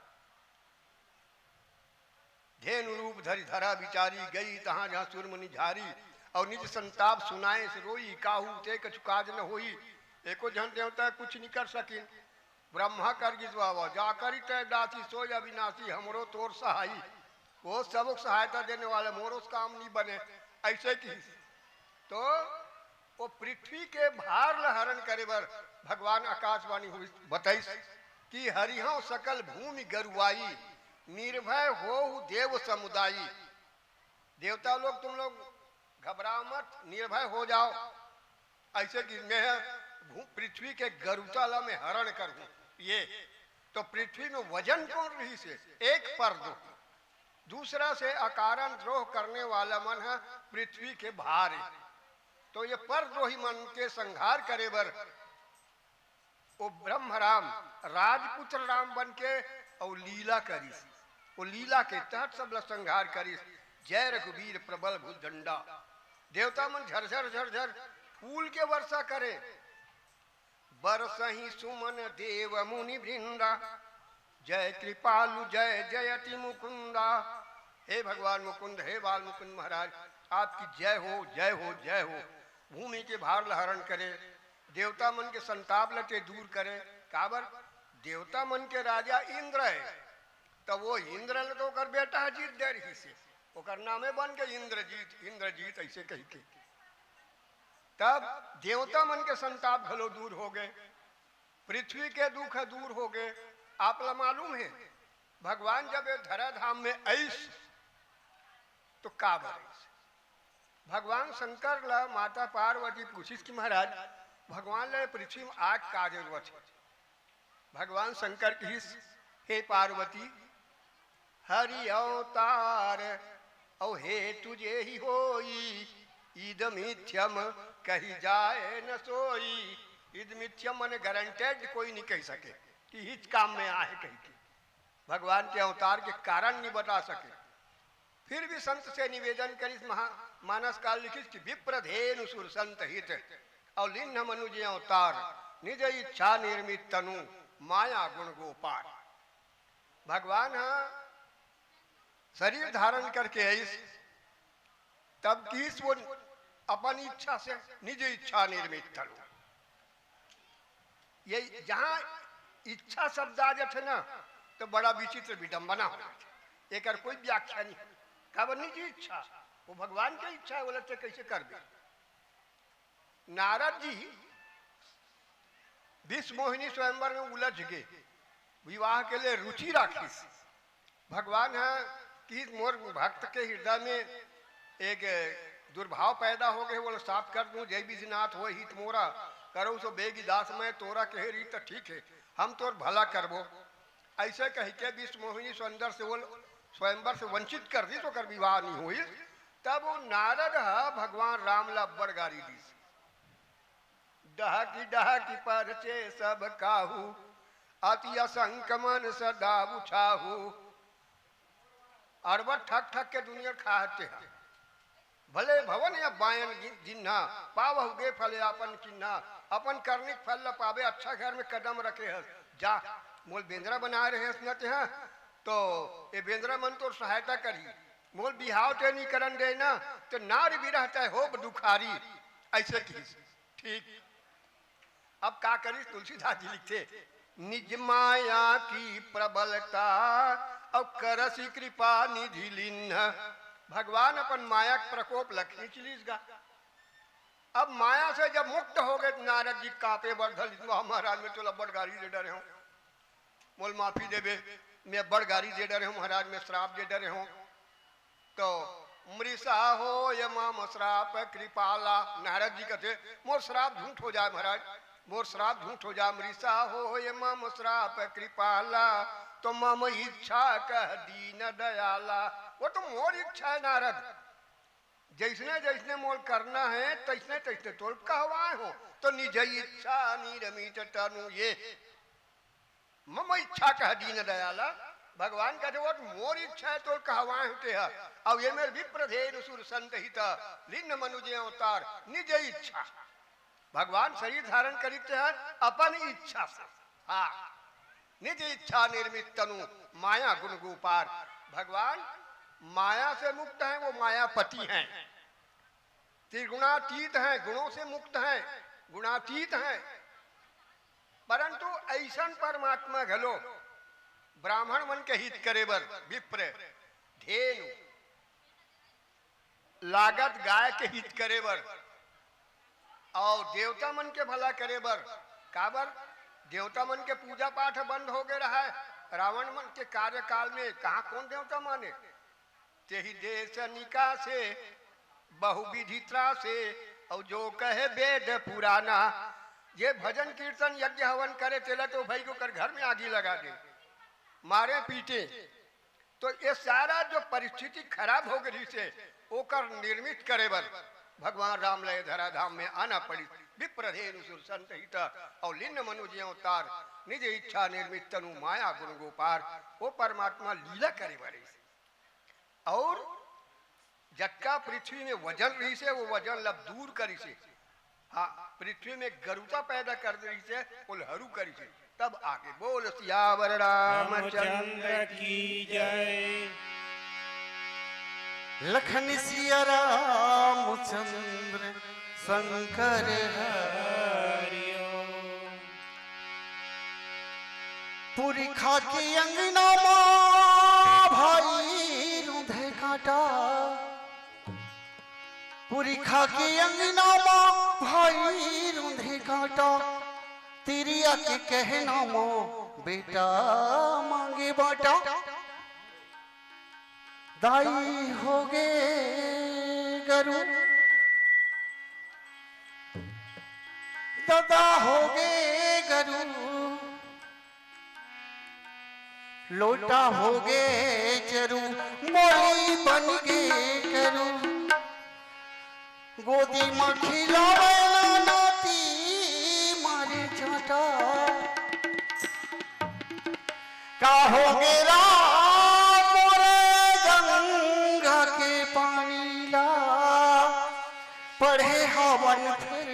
[SPEAKER 1] धेनु रूप धरि धरा बिचारी, गई तहां जहां सुरमुनि झारी, और निज संताप सुनाए से रोई, काहू ते कछु काज न होई। एको जन देवता कुछ नहीं कर सकिन, ब्रह्मा कर गिजवावा जाकर तय दासी सोय अविनाशी, हमरो तोर सहाई। वो सबको सहायता देने वाले मोरोस काम नहीं बने, ऐसे की तो वो पृथ्वी के भार लहरण करे बर भगवान आकाशवाणी हुई बताइस कि हरिहौ सकल भूमि गरुआई, निर्भय हो देव समुदायी। देवता लोग तुम लोग घबराओ मत, निर्भय हो जाओ। ऐसे कि मैं पृथ्वी के गरुताला में हरण कर दूं। ये तो पृथ्वी में वजन कौन रही से एक पर दो, दूसरा से अकारण द्रोह करने वाला मन है पृथ्वी के भार। तो ये पर द्रोही मन के संहार करे बर वो ब्रह्म राम राजपुत्र राम बन के और लीला करिस, वो लीला के तहत सब संहार करिस। जय रघुवीर प्रबल भुज दंडा। देवता मन झरझर झरझर फूल के वर्षा करे, बरसहि सुमन देव मुनि वृंदा, जय कृपालु जय जयति मुकुंदा। हे भगवान मुकुंद, हे बाल मुकुंद महाराज, आपकी जय हो जय हो जय हो। भूमि के भार लहरण करे, देवता मन के संताप लटे दूर करे। काबर देवता मन के राजा इंद्र है, तो वो इंद्र ने तो कर बेटा जीत दे रही से, ओकर नामे बन के इंद्रजीत, इंद्रजीत ऐसे कही के। तब देवता मन के संताप घलो दूर हो गए, पृथ्वी के दुख दूर हो गए। आपला मालूम है भगवान जब ये धराधाम में ऐस तो का बरस। भगवान शंकर ला माता पार्वती पूछिस कि महाराज भगवान ले पृथ्वी में आग का जरूरत है। भगवान शंकर कहिस हे पार्वती हरि अवतार औ हे तुझे ही होई, ईद मिथ्यम कही जाए न सोई। ईद मिथ्यम मन गारंटेड कोई नहीं कह सके कि हिच काम में आहे कही के, भगवान के अवतार के कारण नहीं बता सके। फिर भी संत से निवेदन करिस, मानस काल लिखिस कि विप्रधेनु सुर संत हित और लिन्न मनुज अवतार, निज इच्छा निर्मित तनु माया गुण गोपाल। भगवान शरीर धारण करके ऐस तब किस वो अपन इच्छा से निज इच्छा निर्मित तनु। ये जहां इच्छा शब्द आ जाते ना तो बड़ा विचित्र विडंबना हो जाती। एक कोई व्याख्या नहीं का निज इच्छा, वो भगवान की इच्छा है, बोले तो कैसे कर दे। नारद जी विश्व मोहिनी स्वयंवर में उलझ गए, विवाह के लिए रुचि राखी। भगवान है कि मोर भक्त के हृदय में एक दुर्भाव पैदा हो गए, बोले साफ कर दूं, जय विजनाथ हो हित मोरा करो सो बेगी दास में तोरा कहे रही तो ठीक है, हम तोर भला करबो। ऐसे कह के विश्व मोहिनी स्वयंवर से वो स्वयंवर से वंचित कर दी तो कर विवाह नहीं हुई। तब वो नारद है भगवान राम ला बड़गारी दी, डहकी परचे सब काहू अति असंकमन सदा उछाहू। अरबा ठक ठक के दुनिया खाते हैं, भले भवन या बायन जिन्ना पावहुगे फल अपन किन्ना, अपन करने फल ल पावे, अच्छा घर में कदम रखे है जा। मोल बेंद्रा बना रहे हैं सुनते हैं तो ये बेंद्रा मन तो सहायता करी, मोल बिहाव ते नहीं करन दे ना तो नार भी रहता है हो दुखारी। ऐसे की ठीक। अब का करी, तुलसीदास जी लिखते निज माया की प्रबलता और करसी कृपा निधि लिन्ह। भगवान अपन माया प्रकोप लखनी चिलीसगा। अब माया से जब मुक्त हो गए नारद जी कापे बढ़ल, महाराज में तो बड़ गाड़ी दे डरे हूँ, बोल माफी देवे, मैं बड़ गाड़ी दे डरे हूँ महाराज, में श्राप दे डरे हूँ। तो मृषा हो ये माम श्राप कृपाला। नारद जी कहते मोर श्राप झूठ हो जाए महाराज, मोर श्राप झूठ हो जाए। मृषा हो ये माम श्राप कृपाला तो मम इच्छा कह दीन दयाला। वो तो मोर इच्छा है नारद, जैसने जैसने मोल करना है तैसने तैसने तोल कहवाए हो। तो निज इच्छा निरमित तनु ये मम इच्छा कह दीन दयाला। भगवान कहते वो मोर इच्छा है तो कहवाए होते हैं। अब ये मेरे विप्रधेन सुर संतहित लिन्न मनुजे अवतार निज इच्छा। भगवान शरीर धारण करते हैं अपन इच्छा से। हाँ, निज इच्छा निर्मित तनु माया गुण गोपार। भगवान माया से मुक्त हैं, वो मायापति हैं, त्रिगुणातीत हैं, गुणों से मुक्त हैं, गुणातीत हैं। परंतु ऐसन परमात्मा घलो ब्राह्मण मन के हित करे बर विप्र धेनु लागत गाय के हित करे बर और देवता मन के भला करे बर। काबर देवता मन के पूजा पाठ बंद हो गए रहा है, रावण मन के कार्यकाल में कहाँ कौन देवता माने। तेहि देश निकासे बहुविधित्रा से और जो कहे वेद पुराना। ये भजन कीर्तन यज्ञ हवन करे तेला तो भाई को कर घर में आगी लगा दे, मारे पीटे। तो ये सारा जो परिस्थिति खराब हो गई से ओकर निर्मित करे बर भगवान राम लय धराधाम में आना पड़ी। विप्रधेनु सुर संतहित और लिन्न मनुज अवतार निज इच्छा निर्मित तनु माया गुण गोपार। वो परमात्मा लीला करे बरे और जक्का पृथ्वी में वजन रही से वो वजन लब दूर करी से। हाँ, पृथ्वी में गरुता पैदा कर रही से वो हरू करी से। तब आगे बोल सियावर रामचंद्र
[SPEAKER 3] की जय।
[SPEAKER 2] लखन सिया रामचंद्र शंकर
[SPEAKER 3] हरिओ।
[SPEAKER 2] पूरी खा के अंगना भाई रूधे काटा। पूरी खा के अंगना भाई रूधे काटा। तिरिया के कहना मो बेटा मांगे बाटा। दाई हो गे गरु दादा हो गे गरु। लोटा हो गे चरू मोरी बन गे करू। गोदी में खिलावे नाती मारे चाटा। का हो गे राम मोरे गंगा के पानी ला। पढ़े हवन फिर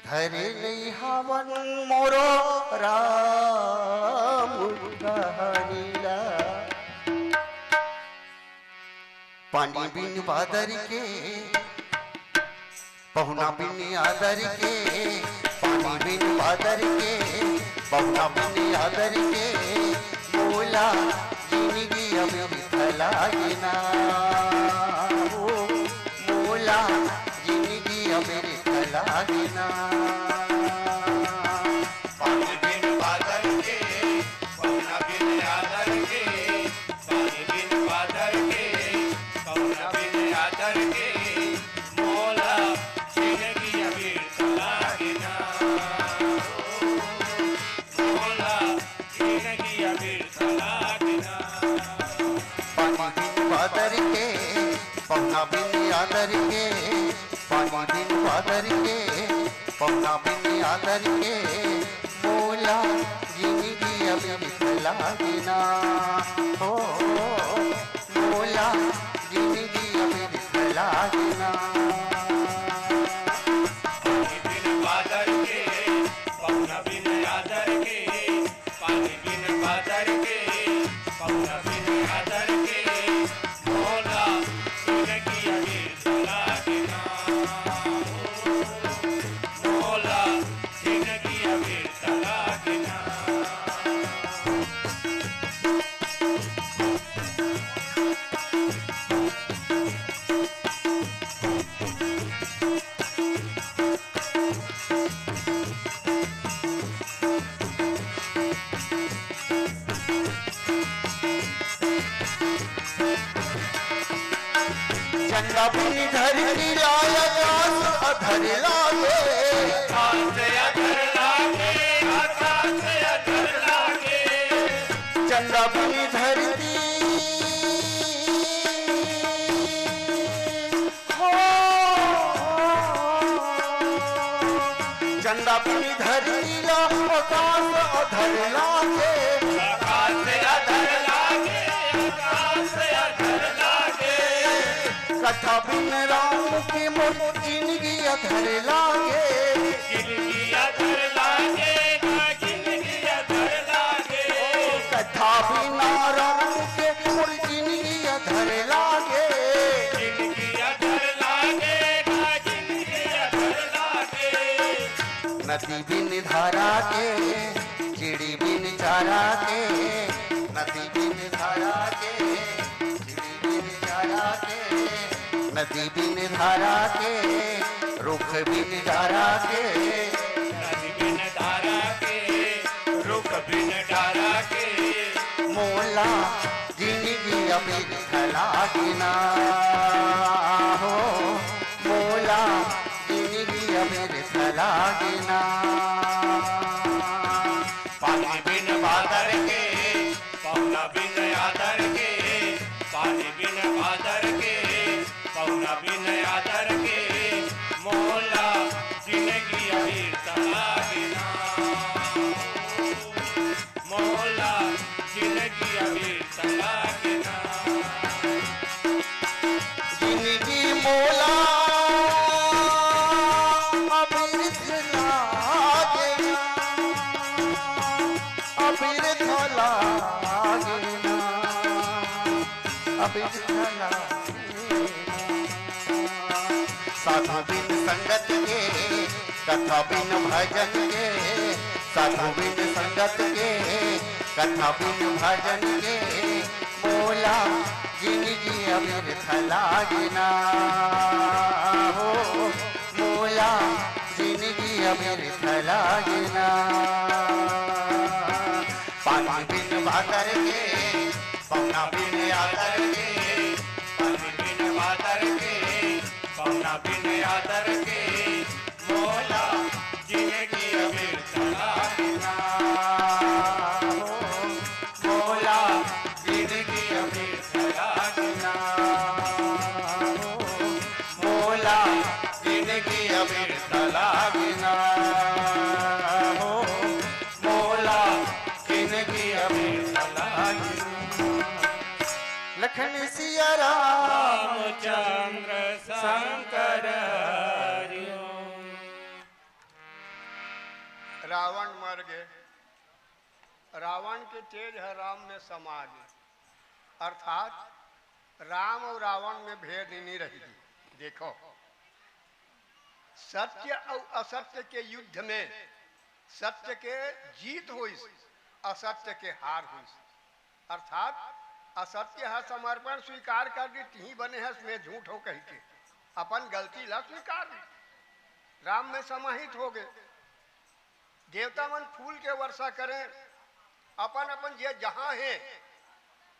[SPEAKER 2] धरे नहीं हवन मोरो राम कहानी ला। पानी बिन बादर के पहुना बिन आदर के, पानी बिन बादर के पहुना बिन आदर के, बोला जिंदगी अब बिथलागिना, बोला जिंदगी अब बिथलागिना।
[SPEAKER 3] पानी बिन बादल के पहुना बिन आदर के, पानी बिन बादल के पहुना बिन आदर के, मोला जिंदगी अभी तलागिना, मोला जिंदगी अभी तलागिना।
[SPEAKER 2] पानी बिन बादर के पहुना बिन आदर के, पानी बिन बादर के पहुना बिन आदर के, बोला जिंदगी अब बिथलागिना, हो बोला जिंदगी अब बिथलागिना।
[SPEAKER 3] पानी बिन बादल के पहुना बिन आदर के, पानी बिन बादल के पहुना बिन आदर के, मोला जिंदगी अभी तलागिना, मोला जिंदगी अभी तलागिना।
[SPEAKER 2] चंदा बिन धरती लाया आकाश अधर लागे,
[SPEAKER 3] आकाश से अधर लागे, आकाश से अधर लागे,
[SPEAKER 2] चंदा बिन धरती हो, चंदा बिन धरती ला आकाश अधर लागे,
[SPEAKER 3] आकाश से अधर लागे, आकाश से अधर लागे,
[SPEAKER 2] कथा बिन राम की मोर जिंदगी अधर लागे,
[SPEAKER 3] जिंदगी अधर लागे, जिंदगी अधर लागे,
[SPEAKER 2] कथा बिना राम के मोर जिंदगी अधर लागे,
[SPEAKER 3] जिंदगी अधर लागे, जिंदगी अधर लागे।
[SPEAKER 2] नदी बिन धारा के चिड़ी बिन चारा के, नदी बिन धारा के चिड़ी बिन चारा के, नदी बिन धारा के रुख बिन धारा के,
[SPEAKER 3] नदी बिन धारा के, रुख बिन धारा के,
[SPEAKER 2] मोला जिंदगी अभी बिथलागिना, हो मोला जिंदगी अभी बिथलागिना।
[SPEAKER 3] पानी बिन बादर के पहुना बिन आदर के, पानी बिन बादर के पहुना बिन आदर के, मोला जिंदगी अभी तलागिना, मोला जिंदगी अभी तलागिना।
[SPEAKER 2] जिंदगी मोला अबिरथ लागेना, अबिरथ लागेना, अबिरथ लागेना। साधु बिन संगत के कथा बिन भजन के, साधु बिन संगत के कथा बिन भजन के, मोला जिंदगी अबिरथ लागेना, हो मोला जिंदगी अबिरथ लागेना। पानी बिन बादर के पहुना बिन आदर के,
[SPEAKER 3] पानी बिन बादर के पहुना बिन आदर के, मोला जिंदगी अभी तलागिना, मोला जिंदगी अभी तलागिना, मोला जिंदगी अभी तलागिना, मोला जिंदगी अभी तलागिना।
[SPEAKER 2] लखन सिया राम
[SPEAKER 3] रामचंद्र शंकर हरिओ।
[SPEAKER 1] रावण मर गए। रावण के तेज है राम में समा गए, अर्थात राम और रावण में भेद ही नहीं रही। देखो, सत्य और असत्य के युद्ध में सत्य के जीत हुई, असत्य के हार हुई। अर्थात असत्य है समर्पण स्वीकार कर दी, ही बने है उसमें झूठ हो कही के अपन गलती ला स्वीकार दी, राम में समाहित हो गए। देवता मन फूल के वर्षा करें, अपन अपन ये जहां है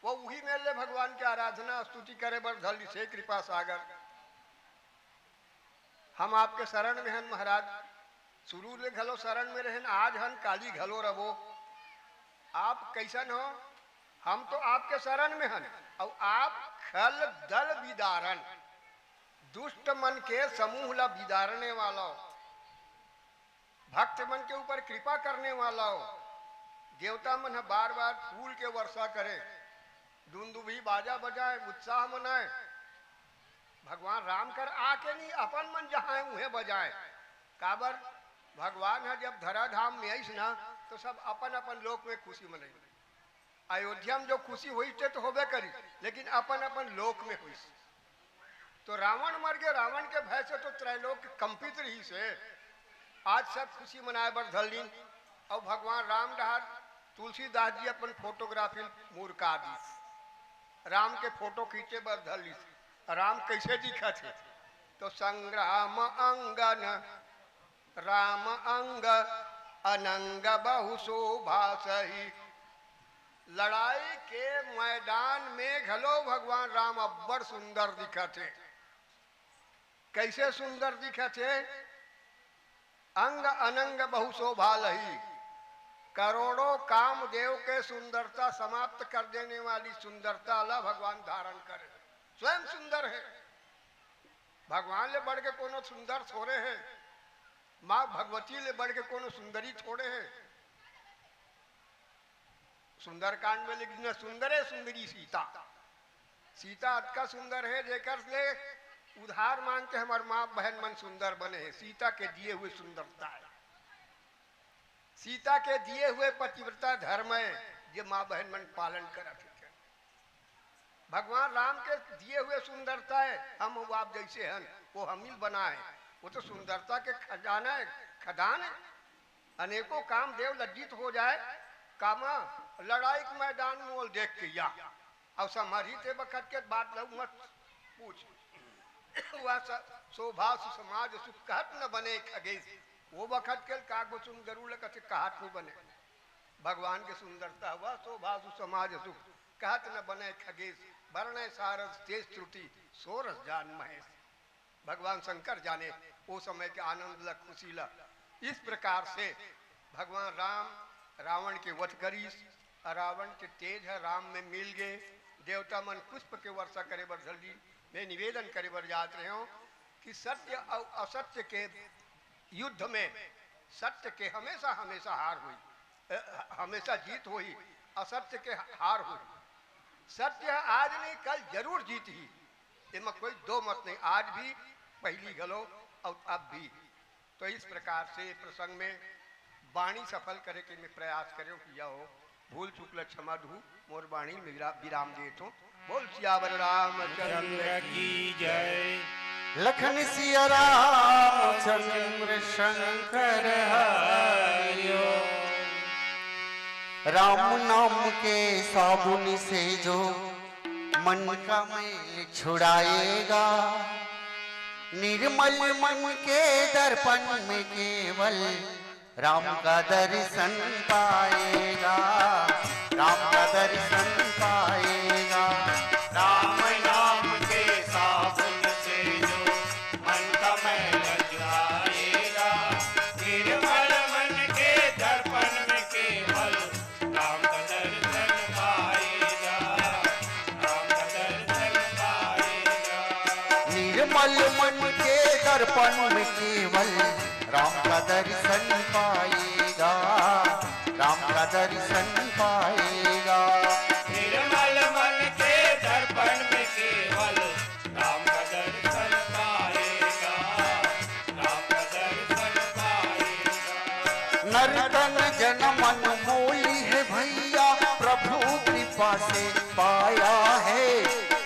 [SPEAKER 1] वो वही में ले भगवान की आराधना स्तुति करे बर धल से कृपा सागर। हम आपके शरण में हन महाराज, शुरू ले घलो शरण में रहन, आज हन काली घलो रबो। आप कैसन हो? हम तो आपके शरण में हन, और आप खल दल विदारण, दुष्ट मन के समूह ला विदारने वाला हो, भक्त मन के ऊपर कृपा करने वाला हो। देवता मन बार बार फूल के वर्षा करे, दुंदुभी बाजा बजाए, उत्साह मनाए, भगवान राम कर आके नहीं अपन मन जहाँ है उन्हें बजाए। काबर भगवान है जब धराधाम में आईस ना तो सब अपन अपन लोक में खुशी मनाई। अयोध्या में जो खुशी हुई थे तो होबे करी, लेकिन अपन अपन लोक में हुई। तो रावण मर गए, रावण के भय से तो त्रैलोक कंपित रही से आज सब खुशी मनाए बर धलीन। और भगवान राम डहार तुलसीदास जी अपन फोटोग्राफी मूर्खा दी, राम के फोटो खींचे बर धली। राम कैसे दिखा थे? तो संग्राम अंगन राम अंग अनंग बहु शोभा सही। लड़ाई के मैदान में घलो भगवान राम अब्बर सुंदर दिखा थे। कैसे सुंदर दिखा थे? अंग अनंग बहु शोभा लही, करोड़ों कामदेव के सुंदरता समाप्त कर देने वाली सुंदरता ला भगवान धारण करे। स्वयं सुंदर है, भगवान ले बढ़ के कोनो सुंदर छोड़े है, माँ भगवती ले बढ़ के कोनो सुंदरी छोड़े है। सुंदरकांड में लिखना सुंदर है सुंदरी सीता, सीता अतका सुंदर है जेकर ले उधार मांग के हमार माँ बहन मन सुंदर बने हैं। सीता के दिए हुए सुंदरता है, सीता के दिए हुए पतिव्रता धर्म है जो माँ बहन मन पालन करा थे। भगवान राम के दिए हुए सुंदरता है, हम आप जैसे हैं वो हमील बना है, वो तो सुंदरता के खजाना है, खदान है। अनेकों काम देव लज्जित हो जाए, कामा लड़ाई के मैदान में वो देख के या और समरी थे बखत के बात लग मत पूछ। वह शोभा समाज सुख कहत न बने खगेश, वो बखत के कागो सुन गरुड़ कथे कहत नहीं बने। भगवान के सुंदरता हुआ शोभा समाज सुख कहत न बने खगेश, वर्ण सारस तेज त्रुटि सोरस जान महेश। भगवान शंकर जाने वो समय के आनंद ला खुशी ला। इस प्रकार से भगवान राम रावण के वध करी, रावण के तेज है राम में मिल गए। देवता मन पुष्प के वर्षा करे बर जल्दी मैं निवेदन करे बर जात रहे हो कि सत्य और असत्य के युद्ध में सत्य के हमेशा हमेशा हार हुई, हमेशा जीत हुई, असत्य के हार हुई। सत्य आज नहीं कल जरूर जीत ही, इसमें कोई दो मत नहीं, आज भी पहली गलो और अब भी। तो इस प्रकार से प्रसंग में वाणी सफल करे के मैं प्रयास करो किया हो, भूल चूक क्षमा दू मोर वाणी में विराम दे तो बोल सियावर रामचंद्र
[SPEAKER 3] की जय।
[SPEAKER 2] लखन सिया राम चंद्र शंकर हरियो। राम नाम के साबुन से जो मन का मैल छुड़ाएगा, निर्मल मन के दर्पण में केवल राम का दर्शन पाएगा, राम का दर्शन पाएगा।
[SPEAKER 3] राम नाम के साबुन से जो मन का मैल छुड़ाएगा, निर्मल मन के दर्पण में केवल राम का दर्शन पाएगा, राम का दर्शन पाएगा।
[SPEAKER 2] निर्मल मन के दर्पण में केवल राम का दर्शन पाएगा, राम का दर्शन पाएगा।
[SPEAKER 3] निर्मल मन के दर्पण में केवल राम का दर्शन पाएगा, राम का दर्शन पाएगा।
[SPEAKER 2] नर्तन जन मन मोली है भैया, प्रभु कृपा से पाया है,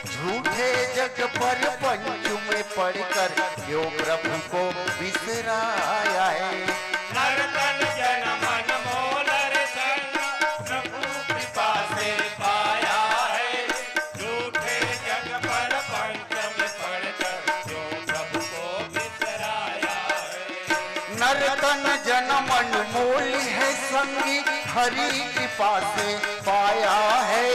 [SPEAKER 2] झूठ पर पंचु में पढ़कर यो प्रभु को बिसराया है।
[SPEAKER 3] नर तन जन मन मोलर संग प्रभु कृपा से पाया है। झूठे जग पर पंच में पढ़कर जो प्रभु को बिसराया है।
[SPEAKER 2] नर तन जन मन मोल है संगी हरि कृपा से पाया है।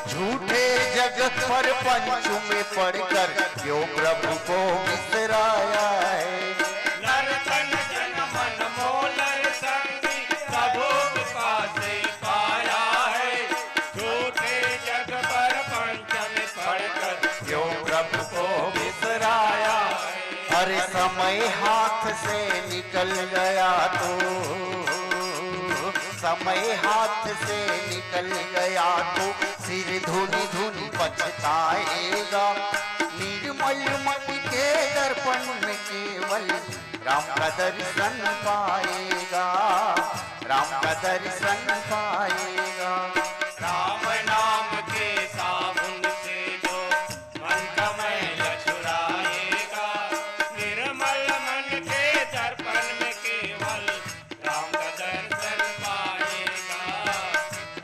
[SPEAKER 2] झूठे जगत पर पंचु में पढ़कर क्यों प्रभु को बिसराया है।
[SPEAKER 3] नर तन जन मन मोलर संगी प्रभु कृपा से पाया है। झूठे जग पर पंच में पढ़कर
[SPEAKER 2] क्यों प्रभु को
[SPEAKER 3] बिसराया है।
[SPEAKER 2] अरे समय हाथ से निकल गया तो, समय हाथ से निकल गया तो सिर धुनी धुनी पछताएगा। निर्मल मन के दर्पण में केवल राम का दर्शन पाएगा, राम का दर्शन पाएगा।
[SPEAKER 3] राम नाम के साबुन से जो मन का मैल छुड़ाएगा। निर्मल मन के दर्पण में केवल राम का दर्शन पाएगा,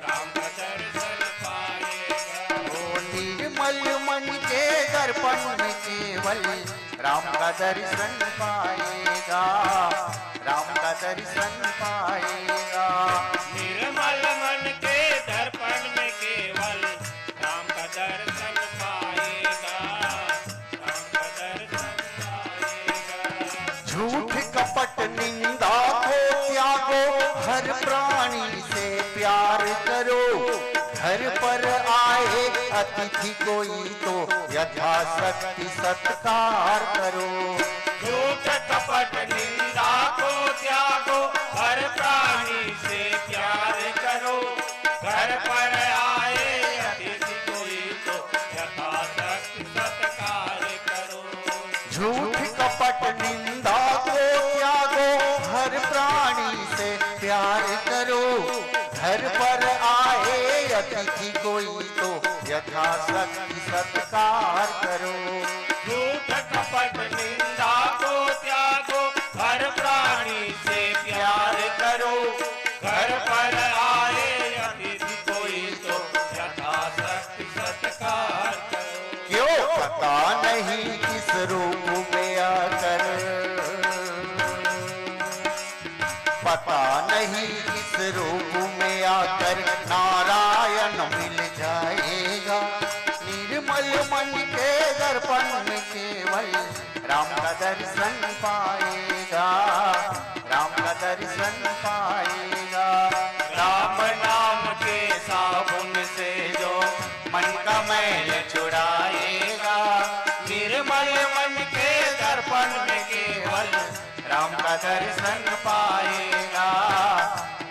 [SPEAKER 3] राम का दर्शन पाएगा।
[SPEAKER 2] ओ निर्मल मन के दर्पण में केवल राम का दर्शन पाएगा, राम का दर्शन पाएगा।
[SPEAKER 3] निर्मल मन के दर्पण में केवल राम का दर्शन पाएगा, राम का दर्शन पाएगा।
[SPEAKER 2] झूठ कपट निंदा को त्यागो, हर प्राणी से प्यार करो। घर पर आए अतिथि कोई तो यथाशक्ति सत्कार करो।
[SPEAKER 3] झूठ कपट निंदा को त्यागो, हर प्राणी से प्यार करो। घर पर आए अतिथि कोई तो यथाशक्ति सत्कार करो।
[SPEAKER 2] झूठ कपट निंदा को त्यागो, हर प्राणी से प्यार करो। घर पर आए अतिथि कोई तो यथाशक्ति सत्कार करो।
[SPEAKER 3] झूठ कपट निंदा को त्यागो, हर प्राणी से प्यार करो। घर पर आए अतिथि कोई तो यथाशक्ति सत्कार करो।
[SPEAKER 2] क्यों पता नहीं किस रूप में आकर, पता नहीं किस रूप में आकर नारायण मिल जाएगा। निर्मल मन के दर्पण में केवल राम का दर्शन पाएगा, राम का दर्शन पाएगा।
[SPEAKER 3] राम नाम के साबुन से जो मन का मैल छुड़ाएगा। निर्मल मन के दर्पण में केवल राम का दर्शन पाएगा,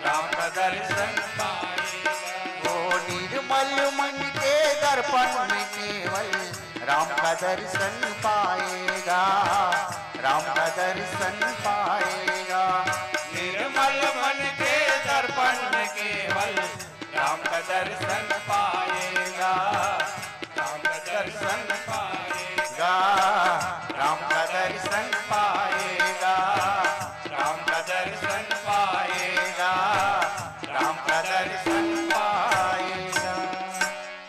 [SPEAKER 3] राम का दर्शन पाएगा।
[SPEAKER 2] वो निर्मल मन के दर्पण में केवल राम का दर्शन पाएगा, राम का दर्शन पाएगा।
[SPEAKER 3] निर्मल मन के दर्पण में केवल राम का दर्शन पाएगा, राम का दर्शन पाएगा,
[SPEAKER 2] राम का दर्शन पाएगा,
[SPEAKER 3] राम का दर्शन पाएगा,
[SPEAKER 2] राम का दर्शन पाएगा।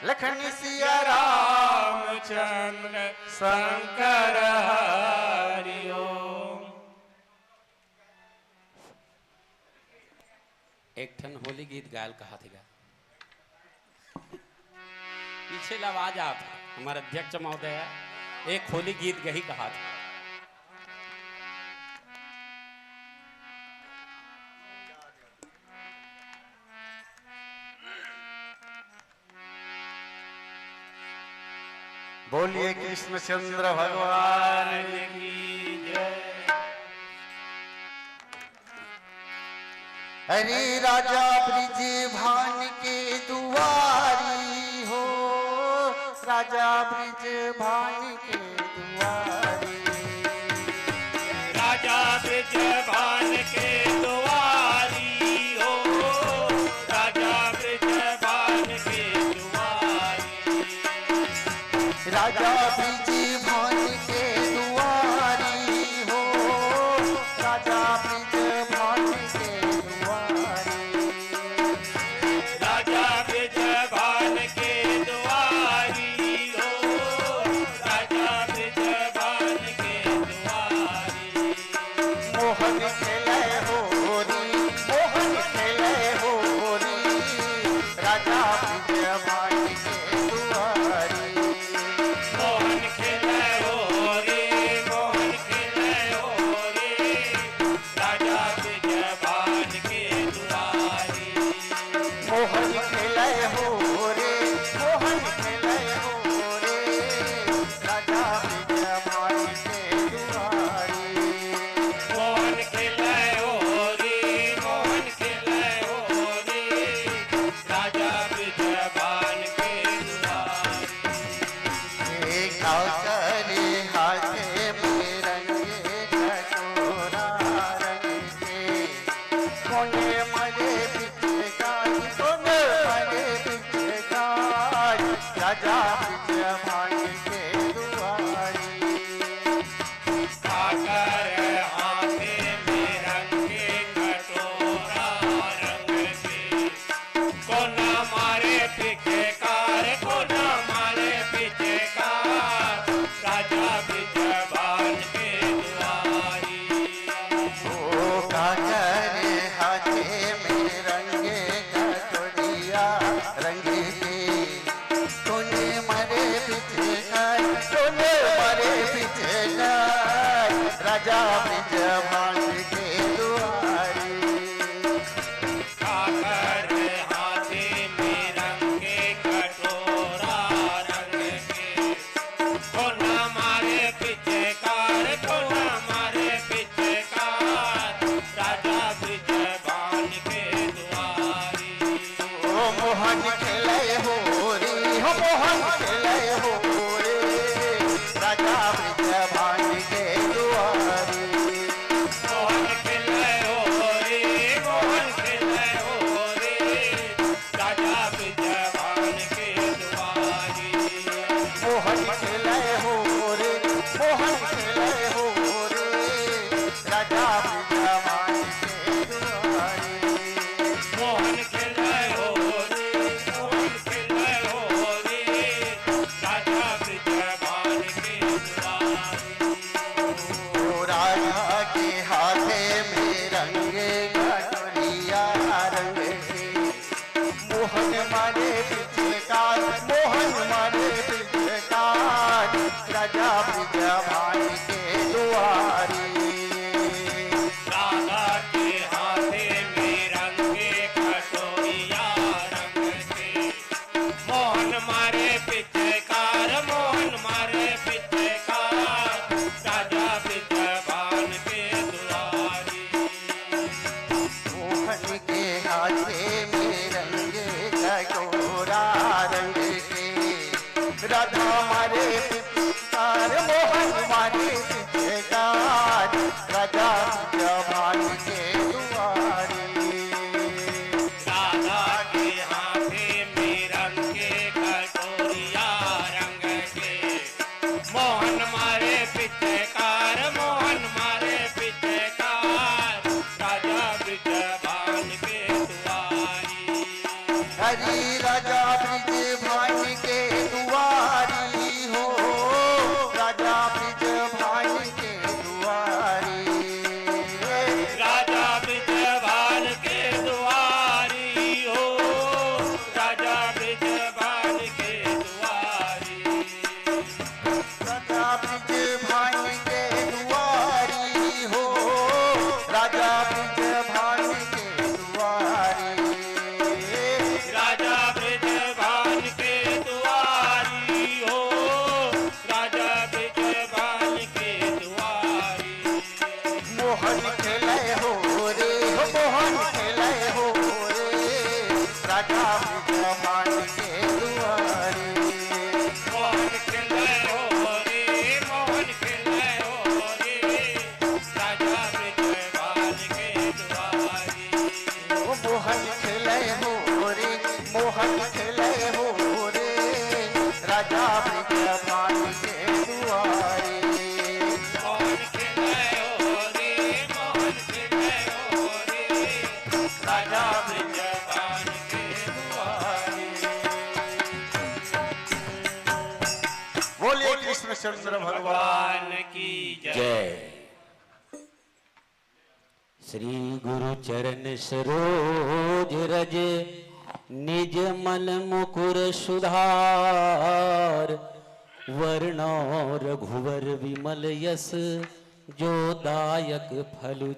[SPEAKER 2] लखन सिया राम
[SPEAKER 3] रामचंद्र शंकर हरि ओम।
[SPEAKER 4] एक ठन होली गीत गायल कहा थी गा पीछे आवाज आप हमारे अध्यक्ष महोदय एक होली गीत गही कहा था।
[SPEAKER 2] बोलिए कृष्णचंद्र भगवान
[SPEAKER 3] की जय।
[SPEAKER 2] हरे राजा ब्रिज भान के दुआरी हो, राजा ब्रिज भान के दुआरी।
[SPEAKER 3] राजा ब्रिज भान के दुआरी हो, राजा ब्रिज भान के दुआरी।
[SPEAKER 2] राजा ब्रिज काकरे हाथे में रंगे कटोरा रंग के कोने मरे पीछे गाय कोने मरे पीछे गाय राजा पीछे भाई के दुआरी
[SPEAKER 3] काकर हाथे में रंगे कटोरा रंग के कोना मारे पीछे कार कोना मारे पीछे कार राजा बिजबान के दुआरी
[SPEAKER 2] ओ काकरे हाथे में रंगे कटोरिया रंग के कोने मरे पीछे गाय कोने मरे पीछे गाय राजा बिजबान के दुआरी
[SPEAKER 3] काकर हाथे में रंगे कटोरा रंग के कोना मारे पीछे कार कोना मारे पीछे कार राजा बिजबान के दुआरी
[SPEAKER 2] ओ मोहन खेले हो रे हो मोहन खेले हो रे राजा बिजबान के दुआरी
[SPEAKER 3] मोहन खिलाए हो रे मोहन खिलाए हो रे राजा बिजबान के दुआरी
[SPEAKER 2] मोहन खेले हो रे मोहन खेले हो रे राजा बिजबान के दुआरी
[SPEAKER 3] मोहन खिलाए हो रे मोहन खिलाए हो रे राजा बिजबान के दुआरी
[SPEAKER 2] ओ राजा के हाथे में रंगे कटोरिया रंग के मोहन मारे पीछे काज मोहन मारे पीछे काज राजा बिजबान के दुआरी
[SPEAKER 3] राधा के हाथे में रंगे कटोरिया रंग के मोहन मारे पिचकार मोहन मारे पिचकार राजा बिजबान के दुआरी
[SPEAKER 2] मोहन के हाथे में रंगे कटोरा रंग के राधा मारे पिचकार मोहन मारे पिचकार राजा बिजबान के दुआरी
[SPEAKER 3] राधा के हाथे में रंगे कटोरिया रंग के मोहन मारे पिचकार मोहन मारे पिचकार राजा बिजबान के दुआरी
[SPEAKER 2] हरी राजा बिजबान के दुआरी हो राजा बिजबान के दुआरी
[SPEAKER 3] राजा बिजबान के दुआरी हो राजा बिजबान के दुआरी
[SPEAKER 2] राजा बिजबान के दुआरी हो राजा बिजबान के दुआरी
[SPEAKER 3] राजा बिजबान के दुआरी हो राजा बिजबान के दुआरी
[SPEAKER 2] मोहन खेले हो रे हो मोहन खेले हो रे राजा बिजबान के दुआरी
[SPEAKER 3] मोहन खिलाए हो रे मोहन खिलाए हो रे राजा बिजबान के दुआरी
[SPEAKER 2] ओ मोहन खेले हो रे मोहन खेले हो रे राजा बिजबान के दुआरी
[SPEAKER 3] मोहन खिलाए हो रे मोहन खिलाए हो रे राजा बिजबान के दुआरी
[SPEAKER 2] बोलिए कृष्णचंद्र भगवान
[SPEAKER 3] भगवान की जय
[SPEAKER 4] जय श्री गुरु चरण सरोज रज निज मन मुकुर सुधार वर्णो रघुवर विमल यस जो दायक फल